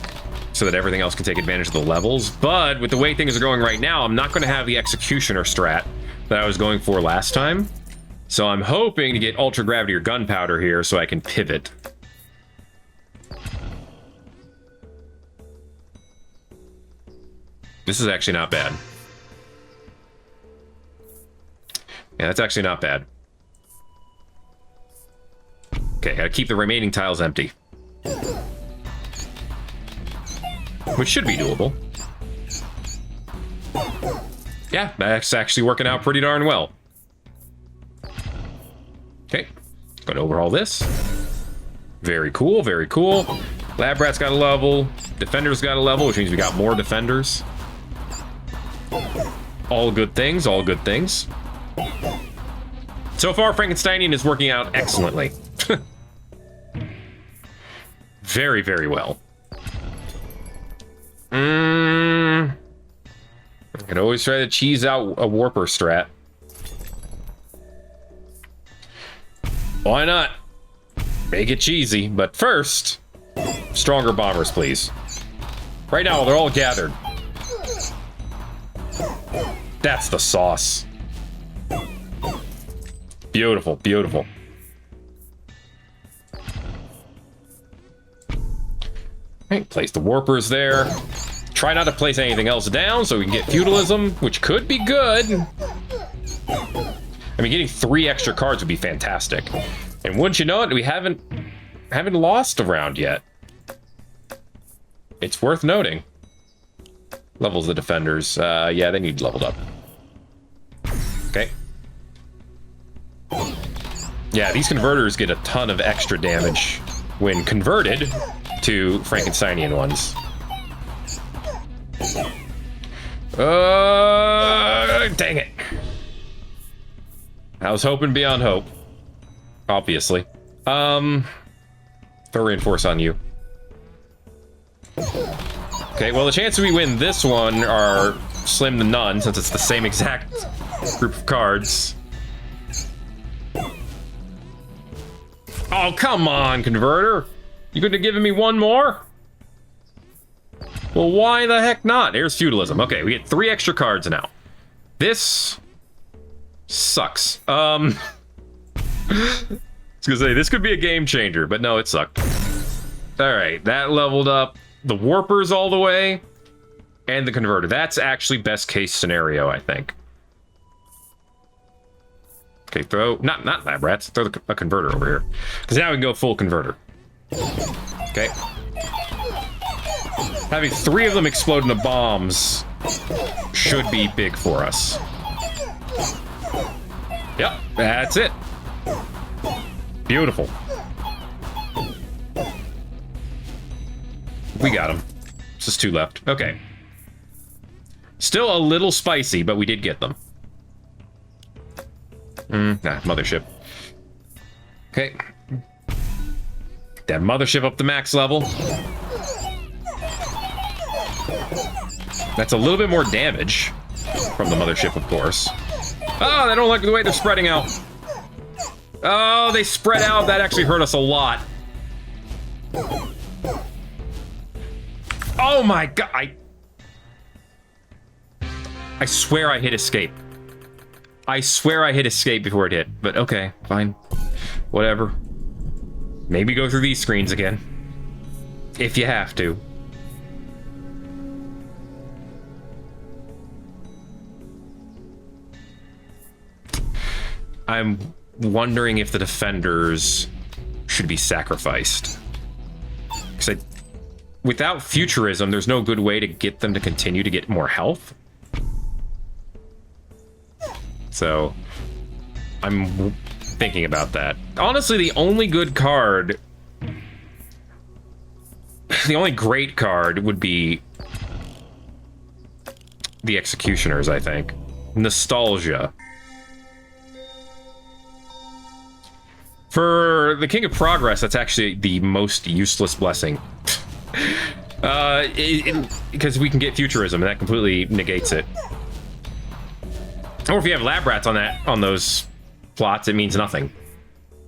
so that everything else can take advantage of the levels, but with the way things are going right now, I'm not going to have the Executioner strat that I was going for last time. So I'm hoping to get Ultra Gravity or Gunpowder here so I can pivot. This is actually not bad. Yeah, that's actually not bad. Okay, gotta keep the remaining tiles empty. Which should be doable. Yeah, that's actually working out pretty darn well. Okay, gonna overhaul this. Very cool, very cool. Lab Rat's got a level. Defender's got a level, which means we got more defenders. All good things, all good things. So far, Frankensteinian is working out excellently. Very, very well. I could always try to cheese out a Warper strat. Why not? Make it cheesy, but first, stronger bombers, please. Right now, they're all gathered. That's the sauce. Beautiful, beautiful. Right, place the Warpers there. Try not to place anything else down so we can get Feudalism, which could be good. I mean, getting 3 extra cards would be fantastic. And wouldn't you know it, we haven't lost a round yet. It's worth noting. Levels the defenders. Yeah, they need leveled up. Okay. Yeah, these converters get a ton of extra damage when converted to Frankensteinian ones. Dang it. I was hoping beyond hope. Obviously. Throw reinforce on you. Okay, well the chances we win this one are slim to none since it's the same exact group of cards. Oh, come on, Converter. You could have given me one more? Well, why the heck not? Here's Feudalism. Okay, we get 3 extra cards now. This sucks. I was gonna say, this could be a game changer, but no, it sucked. All right, that leveled up the Warpers all the way, and the Converter. That's actually best case scenario, I think. Okay, throw, not Lab Rats, throw a Converter over here. Because now we can go full Converter. Okay. Having 3 of them explode into bombs should be big for us. Yep, that's it. Beautiful. We got them. Just 2 left. Okay. Still a little spicy, but we did get them. Mothership. Okay. That Mothership up to max level. That's a little bit more damage. from the mothership, of course. Oh, I don't like the way they're spreading out. Oh, they spread out. That actually hurt us a lot. Oh my god. I swear I hit escape. I swear I hit escape before it hit. But okay, fine. Whatever. Maybe go through these screens again. If you have to. I'm wondering if the defenders should be sacrificed. Because without Futurism, there's no good way to get them to continue to get more health. So, I'm thinking about that. Honestly, the only good card... The only great card would be the Executioners, I think. Nostalgia. For the King of Progress, that's actually the most useless blessing. Because we can get Futurism, and that completely negates it. Or if you have lab rats on those plots, it means nothing.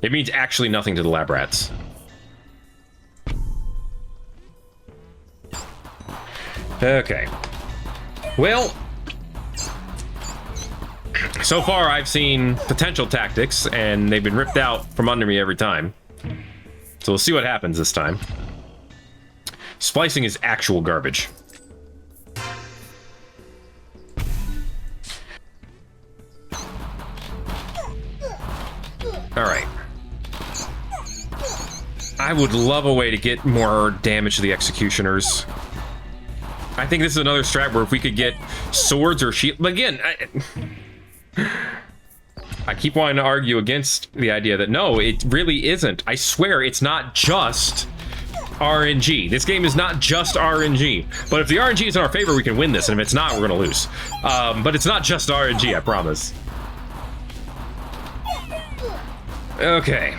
It means actually nothing to the lab rats. Okay. Well, so far I've seen potential tactics, and they've been ripped out from under me every time. So we'll see what happens this time. Splicing is actual garbage. Alright. I would love a way to get more damage to the Executioners. I think this is another strat where if we could get swords or shield... But again, I keep wanting to argue against the idea that no, it really isn't. I swear it's not just RNG. This game is not just RNG. But if the RNG is in our favor, we can win this. And if it's not, we're going to lose. But it's not just RNG, I promise. Okay.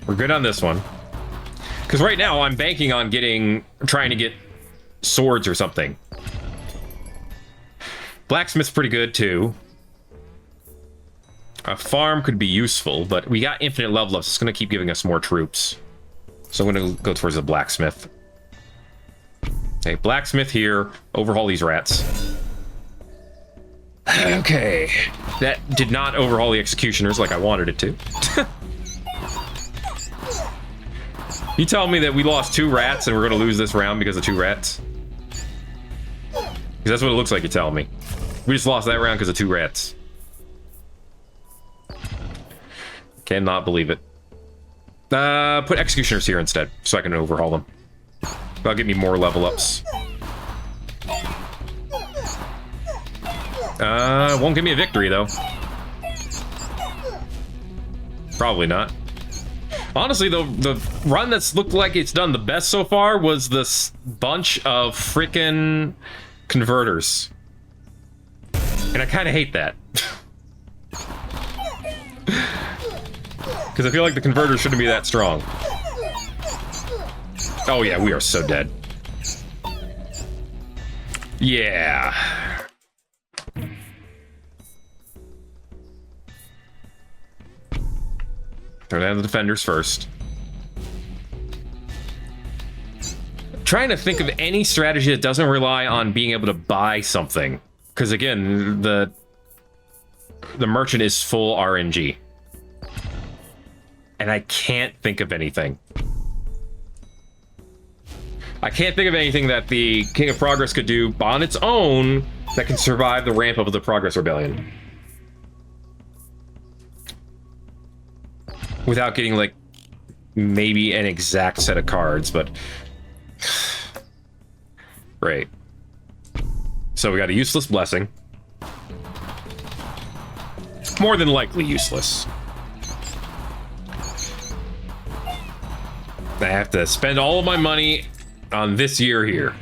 We're good on this one. Because right now, I'm banking on trying to get swords or something. Blacksmith's pretty good, too. A farm could be useful, but we got infinite level ups. It's going to keep giving us more troops. So I'm going to go towards the blacksmith. Okay, blacksmith here. Overhaul these rats. Okay. That did not overhaul the Executioners like I wanted it to. You tell me that we lost 2 rats and we're going to lose this round because of 2 rats? Because that's what it looks like you're telling me. We just lost that round because of 2 rats. Cannot believe it. Put Executioners here instead, so I can overhaul them. That'll give me more level ups. Won't give me a victory, though. Probably not. Honestly, the run that's looked like it's done the best so far was this bunch of frickin' converters. And I kind of hate that. Because I feel like the converters shouldn't be that strong. Oh yeah, we are so dead. Yeah. Throw down the defenders first. Trying to think of any strategy that doesn't rely on being able to buy something. Because again, the merchant is full RNG. And I can't think of anything. I can't think of anything that the King of Progress could do on its own that can survive the ramp up of the Progress Rebellion. Without getting, like, maybe an exact set of cards, but... Right. So we got a useless blessing. More than likely useless. I have to spend all of my money on this year here.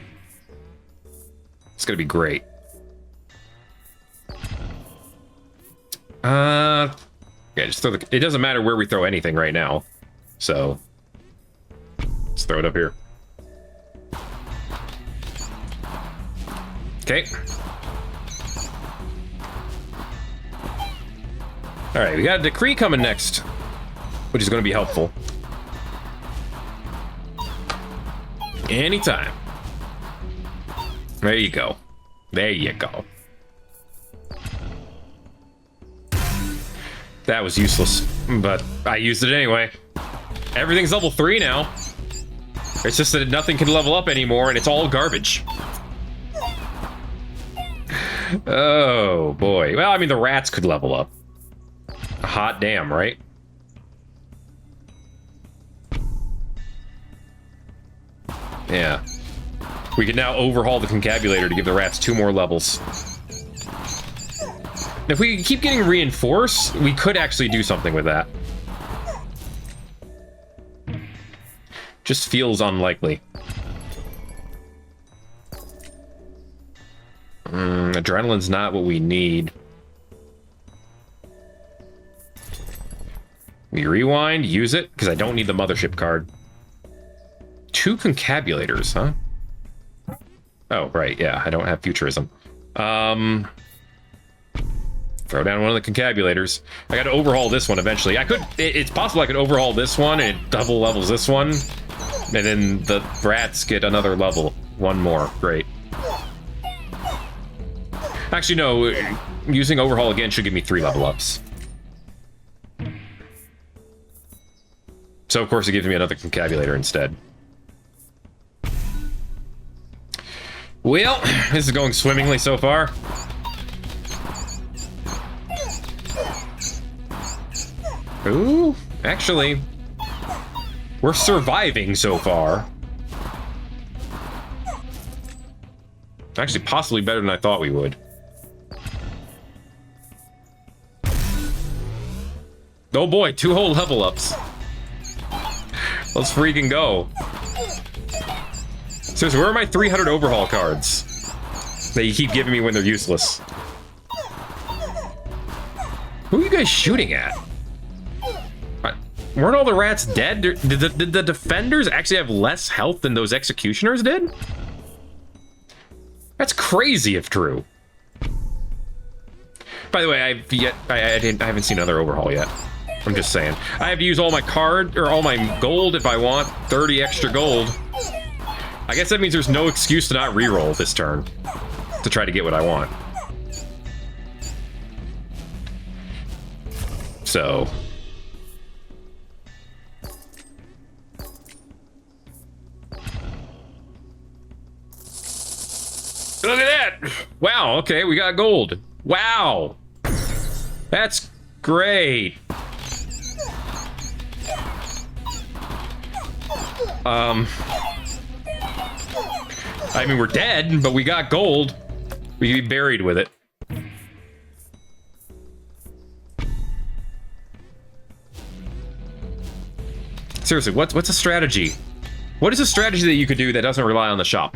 It's gonna be great. Yeah, just throw it doesn't matter where we throw anything right now. So let's throw it up here. Okay. All right, we got a decree coming next, which is going to be helpful. Anytime. There you go. There you go. That was useless, but I used it anyway. Everything's level 3 now. It's just that nothing can level up anymore, and it's all garbage. Oh, boy. Well, I mean, the rats could level up. Hot damn, right? Yeah. We can now overhaul the concabulator to give the rats 2 more levels. If we keep getting reinforced, we could actually do something with that. Just feels unlikely. Adrenaline's not what we need. We rewind, use it, because I don't need the mothership card. 2 concabulators, huh? Oh, right, yeah, I don't have Futurism. Throw down one of the concabulators. I gotta overhaul this one eventually. It's possible I could overhaul this one and it double levels this one. And then the rats get another level. 1 more, great. Actually, no, using overhaul again should give me 3 level ups. So, of course, it gives me another concabulator instead. Well, this is going swimmingly so far. Ooh, actually, we're surviving so far. Actually, possibly better than I thought we would. Oh boy, 2 whole level ups. Let's freaking go. Seriously, where are my 300 overhaul cards that you keep giving me when they're useless? Who are you guys shooting at? Weren't all the rats dead? Did the defenders actually have less health than those executioners did? That's crazy if true. By the way, I haven't seen another overhaul yet. I'm just saying. I have to use all my all my gold if I want 30 extra gold. I guess that means there's no excuse to not reroll this turn to try to get what I want. So. Look at that! Wow, okay, we got gold. Wow! That's great. I mean, we're dead, but we got gold. We can be buried with it. Seriously, what's a strategy? What is a strategy that you could do that doesn't rely on the shop?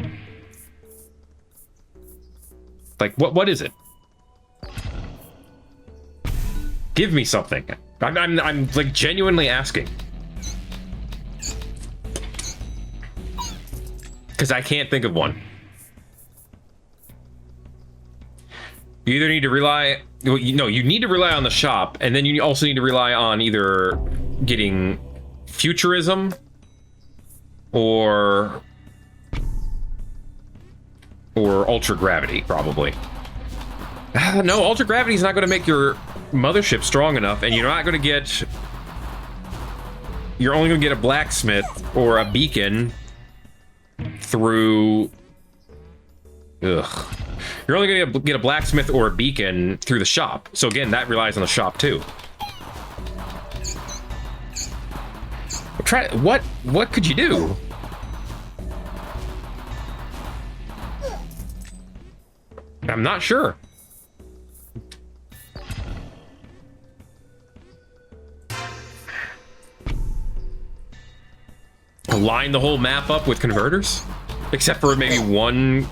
Like, what is it? Give me something. I'm like genuinely asking. Because I can't think of one. You either need to rely... No, you need to rely on the shop, and then you also need to rely on either getting Futurism or Ultra Gravity, probably. No, Ultra Gravity is not going to make your mothership strong enough, and you're not going to get... You're only going to get a blacksmith or a beacon through... Ugh. You're only going to get a blacksmith or a beacon through the shop. So again, that relies on the shop too. Try... What could you do? I'm not sure. Line the whole map up with converters? Except for maybe one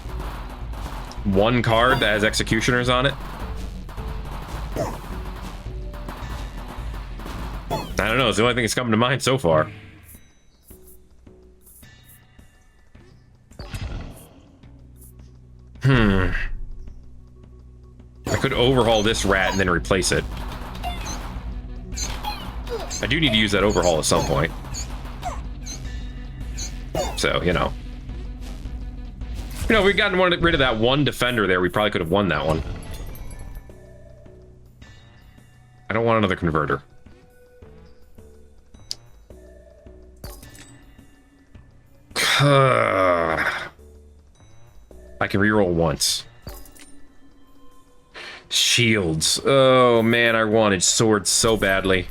card that has executioners on it? I don't know, it's the only thing that's coming to mind so far. I could overhaul this rat and then replace it. I do need to use that overhaul at some point. So, you know. You know, if we'd gotten rid of that one defender there, we probably could have won that one. I don't want another converter. I can reroll once. Shields. Oh, man, I wanted swords so badly.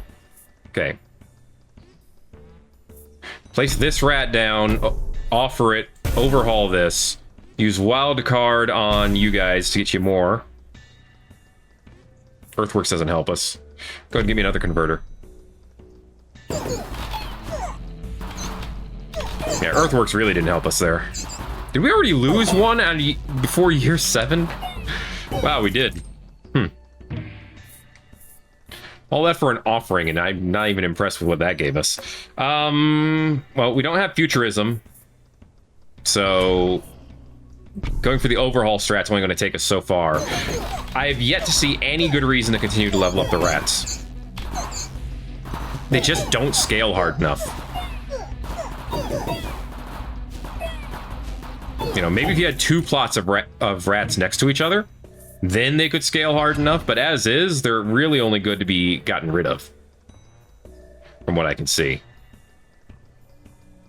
Okay. Place this rat down, offer it, overhaul this. Use wild card on you guys to get you more. Earthworks doesn't help us. Go ahead and give me another converter. Yeah, Earthworks really didn't help us there. Did we already lose one before year 7? Wow, we did. All that for an offering, and I'm not even impressed with what that gave us. Well, we don't have Futurism. So, going for the overhaul strat's only going to take us so far. I have yet to see any good reason to continue to level up the rats. They just don't scale hard enough. You know, maybe if you had 2 plots of rats next to each other, then they could scale hard enough, but as is, they're really only good to be gotten rid of. From what I can see.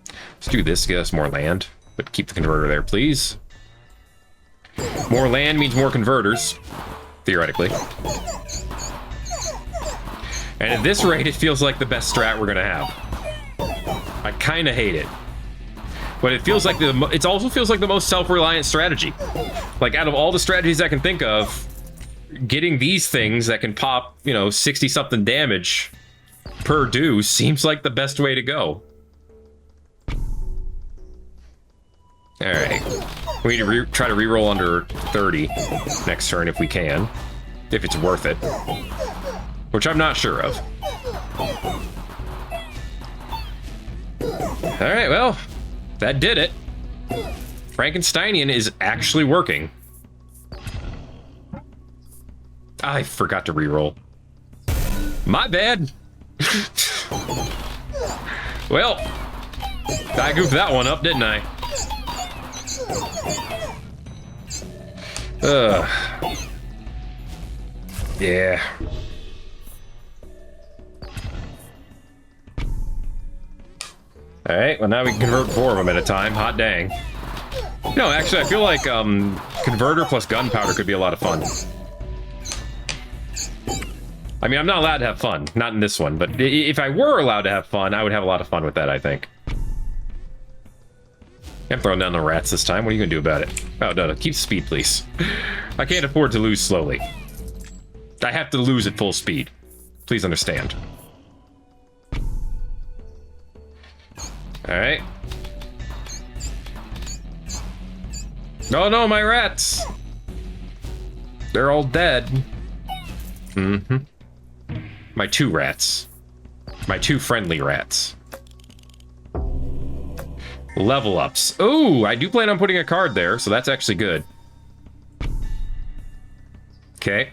Let's do this to get us more land, but keep the converter there, please. More land means more converters, theoretically. And at this rate, it feels like the best strat we're gonna have. I kind of hate it. But it feels like it also feels like the most self-reliant strategy. Like, out of all the strategies I can think of, getting these things that can pop, you know, 60-something damage per do seems like the best way to go. Alright. We need to try to reroll under 30 next turn if we can. If it's worth it. Which I'm not sure of. Alright, well... that did it. Frankensteinian is actually working. I forgot to reroll. My bad. Well, I goofed that one up, didn't I? Yeah. Alright, well now we can convert 4 of them at a time. Hot dang. No, actually, I feel like converter plus gunpowder could be a lot of fun. I mean, I'm not allowed to have fun. Not in this one, but if I were allowed to have fun, I would have a lot of fun with that, I think. I'm throwing down the rats this time. What are you going to do about it? Oh, no, keep speed, please. I can't afford to lose slowly. I have to lose at full speed. Please understand. Alright. Oh no, my rats! They're all dead. Mm-hmm. My 2 rats. My 2 friendly rats. Level ups. Ooh, I do plan on putting a card there, so that's actually good. Okay.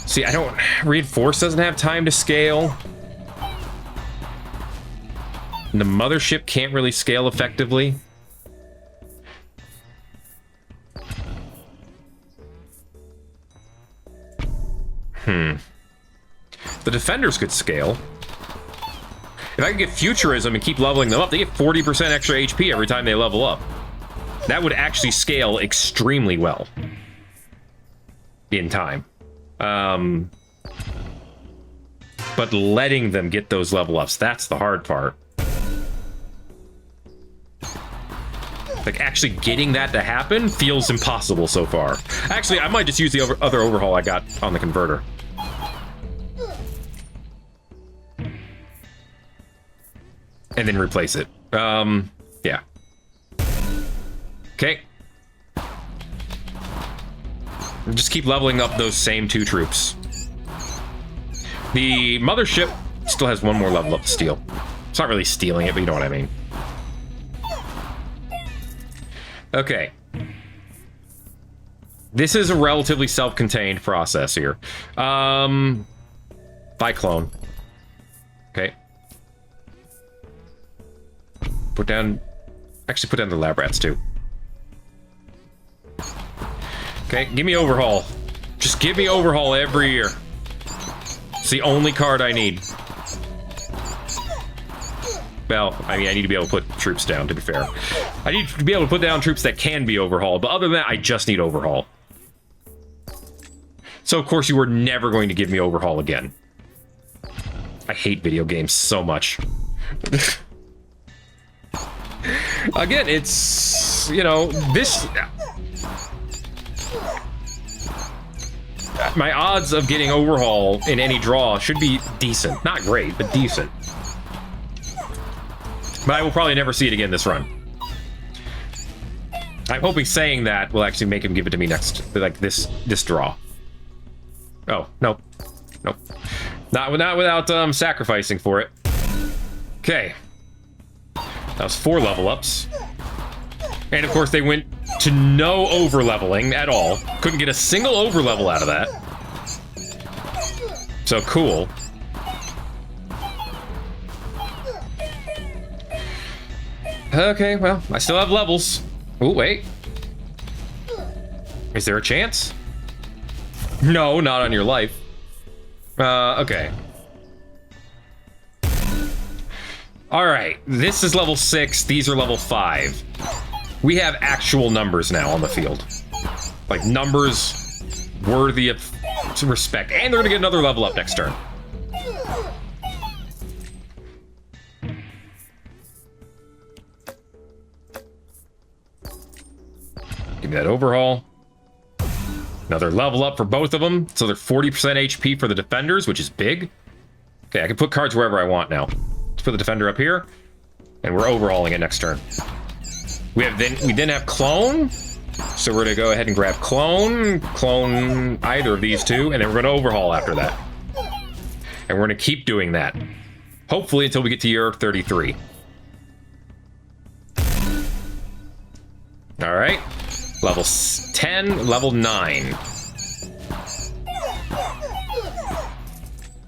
See, I don't... Reinforce doesn't have time to scale. The mothership can't really scale effectively. The defenders could scale. If I could get Futurism and keep leveling them up, they get 40% extra HP every time they level up. That would actually scale extremely well. In time. But letting them get those level ups, that's the hard part. Like, actually getting that to happen feels impossible so far. Actually, I might just use the other overhaul I got on the converter. And then replace it. Yeah. Okay. Just keep leveling up those same 2 troops. The mothership still has 1 more level up to steal. It's not really stealing it, but you know what I mean. Okay. This is a relatively self-contained process here. Bye, clone. Okay. Put down... Actually, put down the lab rats, too. Okay, give me overhaul. Just give me overhaul every year. It's the only card I need. Well, I mean, I need to be able to put troops down, to be fair. I need to be able to put down troops that can be overhauled, but other than that, I just need overhaul. So, of course, you were never going to give me overhaul again. I hate video games so much. Again, it's, you know, this... My odds of getting overhaul in any draw should be decent. Not great, but decent. But I will probably never see it again this run. I'm hoping saying that will actually make him give it to me next, like this draw. Oh, nope. Nope. Not without sacrificing for it. Okay. That was 4 level ups. And of course they went to no over leveling at all. Couldn't get a single over level out of that. So cool. Okay, well, I still have levels. Oh, wait. Is there a chance? No, not on your life. Okay. Alright, this is level 6, these are level 5. We have actual numbers now on the field. Like, numbers worthy of respect. And they're gonna get another level up next turn. Give me that overhaul. Another level up for both of them. So they're 40% HP for the defenders, which is big. Okay, I can put cards wherever I want now. Let's put the defender up here. And we're overhauling it next turn. We then have clone. So we're gonna go ahead and grab clone either of these two, and then we're gonna overhaul after that. And we're gonna keep doing that. Hopefully until we get to year 33. All right. Level 10, level 9.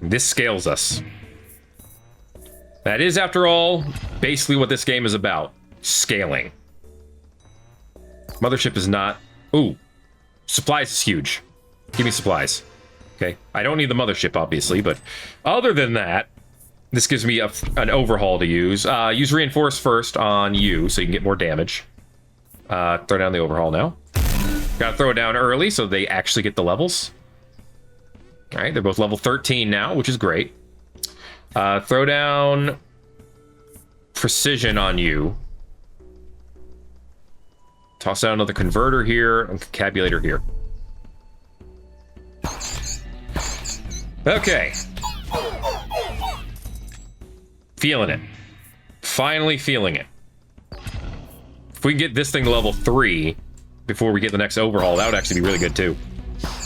This scales us. That is, after all, basically what this game is about. Scaling. Mothership is not... Ooh. Supplies is huge. Give me supplies. Okay. I don't need the mothership, obviously, but other than that, this gives me an overhaul to use. Use reinforce first on you, so you can get more damage. Throw down the overhaul now. Gotta throw it down early so they actually get the levels. Alright, they're both level 13 now, which is great. Throw down precision on you. Toss out another converter here and concabulator here. Okay. Feeling it. Finally feeling it. If we can get this thing to level 3 before we get the next overhaul, that would actually be really good too.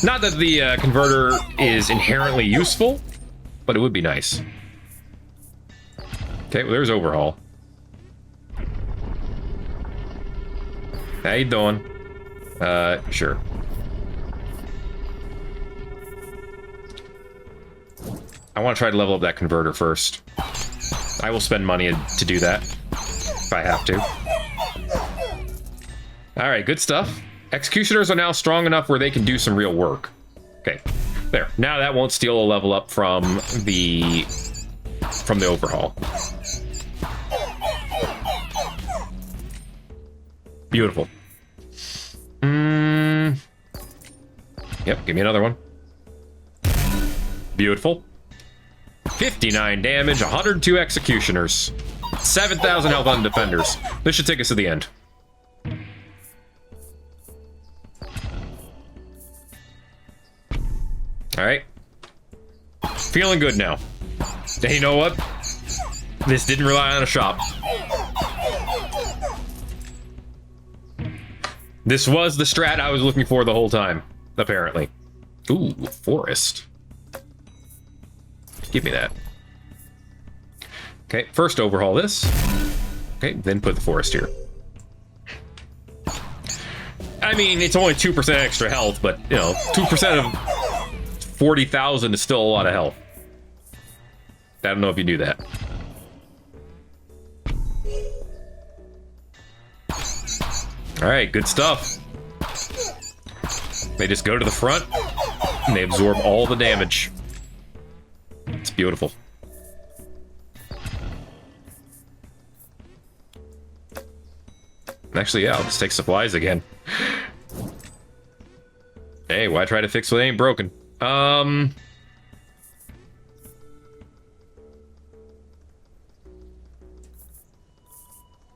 Not that the converter is inherently useful, but it would be nice. Okay, well, there's overhaul. How you doing? Sure. I want to try to level up that converter first. I will spend money to do that, if I have to. Alright, good stuff. Executioners are now strong enough where they can do some real work. Okay, there. Now that won't steal a level up from the overhaul. Beautiful. Yep, give me another one. Beautiful. 59 damage, 102 executioners. 7,000 health on defenders. This should take us to the end. Alright. Feeling good now. And you know what? This didn't rely on a shop. This was the strat I was looking for the whole time, apparently. Ooh, forest. Give me that. Okay, first overhaul this. Okay, then put the forest here. I mean, it's only 2% extra health, but, you know, 2% of 40,000 is still a lot of health. I don't know if you knew that. All right, good stuff. They just go to the front, and they absorb all the damage. It's beautiful. Actually, yeah, I'll just take supplies again. Hey, why try to fix what ain't broken?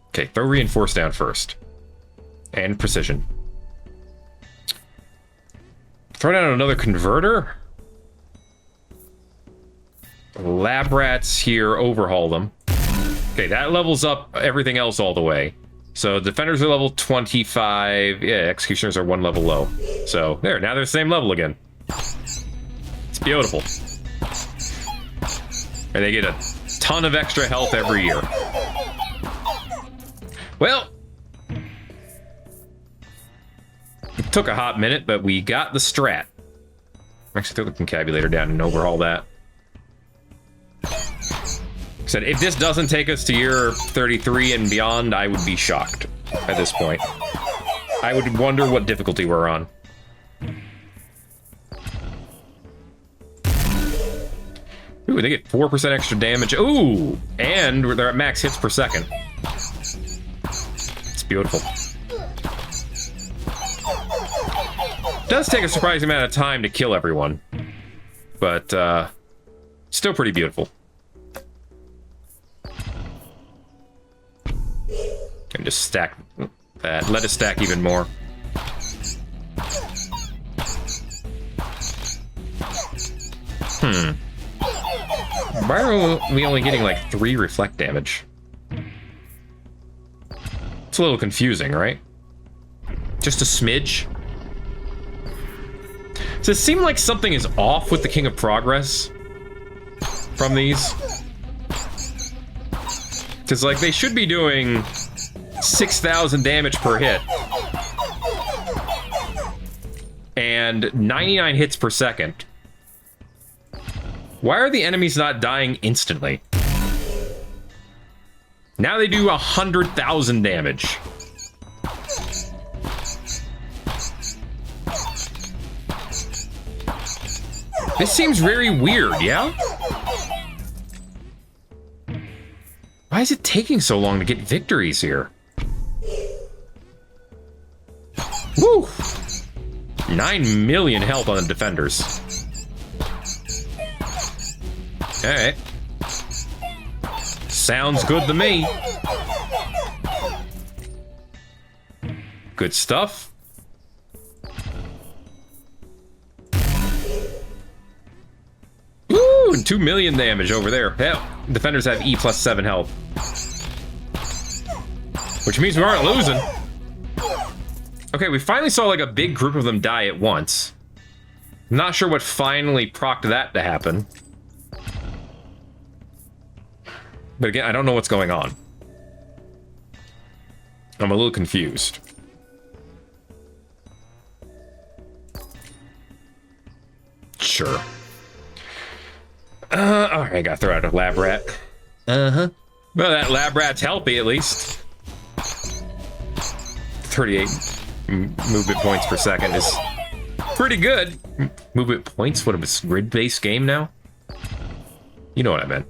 Okay, throw reinforce down first. And precision. Throw down another converter. Lab rats here, overhaul them. Okay, that levels up everything else all the way. So defenders are level 25. Yeah, executioners are 1 level low. So there, now they're the same level again. It's beautiful. And they get a ton of extra health every year. Well, it took a hot minute, but we got the strat. Actually, throw the concabulator down and overhaul that. Said if this doesn't take us to year 33 and beyond, I would be shocked at this point. I would wonder what difficulty we're on. Ooh, they get 4% extra damage. Ooh, and they're at max hits per second. It's beautiful. Does take a surprising amount of time to kill everyone, but still pretty beautiful. And just stack that. Let it stack even more. Why are we only getting like 3 reflect damage? It's a little confusing, right? Just a smidge. Does it seem like something is off with the King of Progress from these? Because, like, they should be doing 6,000 damage per hit. And 99 hits per second. Why are the enemies not dying instantly? Now they do 100,000 damage. This seems very weird, yeah? Why is it taking so long to get victories here? Woo! 9 million health on the defenders. Alright. Sounds good to me. Good stuff. Ooh, and 2 million damage over there. Hell, defenders have E plus 7 health. Which means we aren't losing. Okay, we finally saw like a big group of them die at once. Not sure what finally procced that to happen. But again, I don't know what's going on. I'm a little confused. Sure. Alright, gotta throw out a lab rat. Well, that lab rat's healthy at least. 38 movement points per second is pretty good. Movement points? What, a grid-based game now? You know what I meant.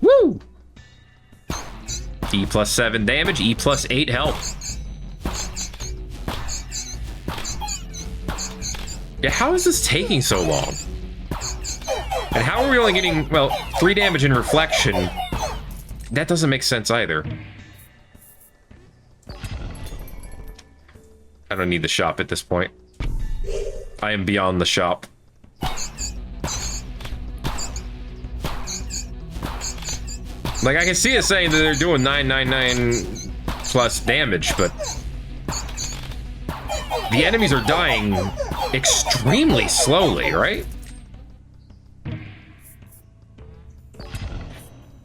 Woo! E plus 7 damage, E plus 8 health. Yeah, how is this taking so long? And how are we only getting, well, 3 damage in reflection? That doesn't make sense either. I don't need the shop at this point. I am beyond the shop. Like, I can see it saying that they're doing 999 plus damage, but the enemies are dying extremely slowly, right?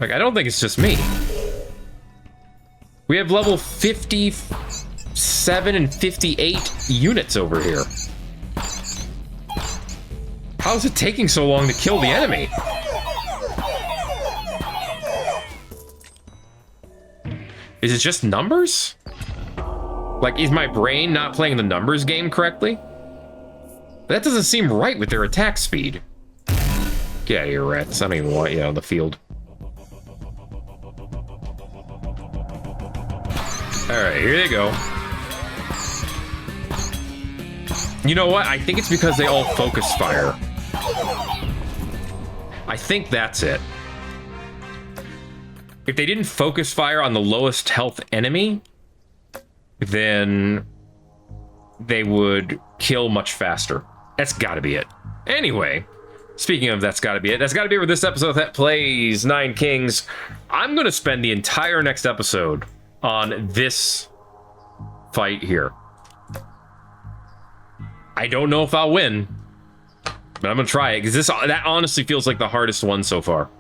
Like, I don't think it's just me. We have level 57 and 58 units over here. How is it taking so long to kill the enemy? Is it just numbers? Like, is my brain not playing the numbers game correctly? That doesn't seem right with their attack speed. Get out of here, rats. I don't even want you on the field. Alright, here they go. You know what? I think it's because they all focus fire. I think that's it. If they didn't focus fire on the lowest health enemy, then they would kill much faster. That's gotta be it. Anyway, speaking of that's gotta be it with this episode of Thet Plays 9 Kings. I'm gonna spend the entire next episode on this fight here. I don't know if I'll win, but I'm gonna try it, because that honestly feels like the hardest one so far.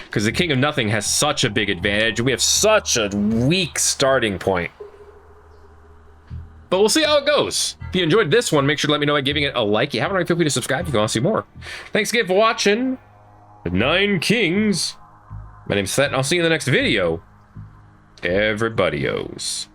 Because the King of Nothing has such a big advantage. We have such a weak starting point. But we'll see how it goes. If you enjoyed this one, make sure to let me know by giving it a like. If you haven't already, feel free to subscribe if you want to see more. Thanks again for watching the 9 Kings. My name's Thet, and I'll see you in the next video. Everybody-os.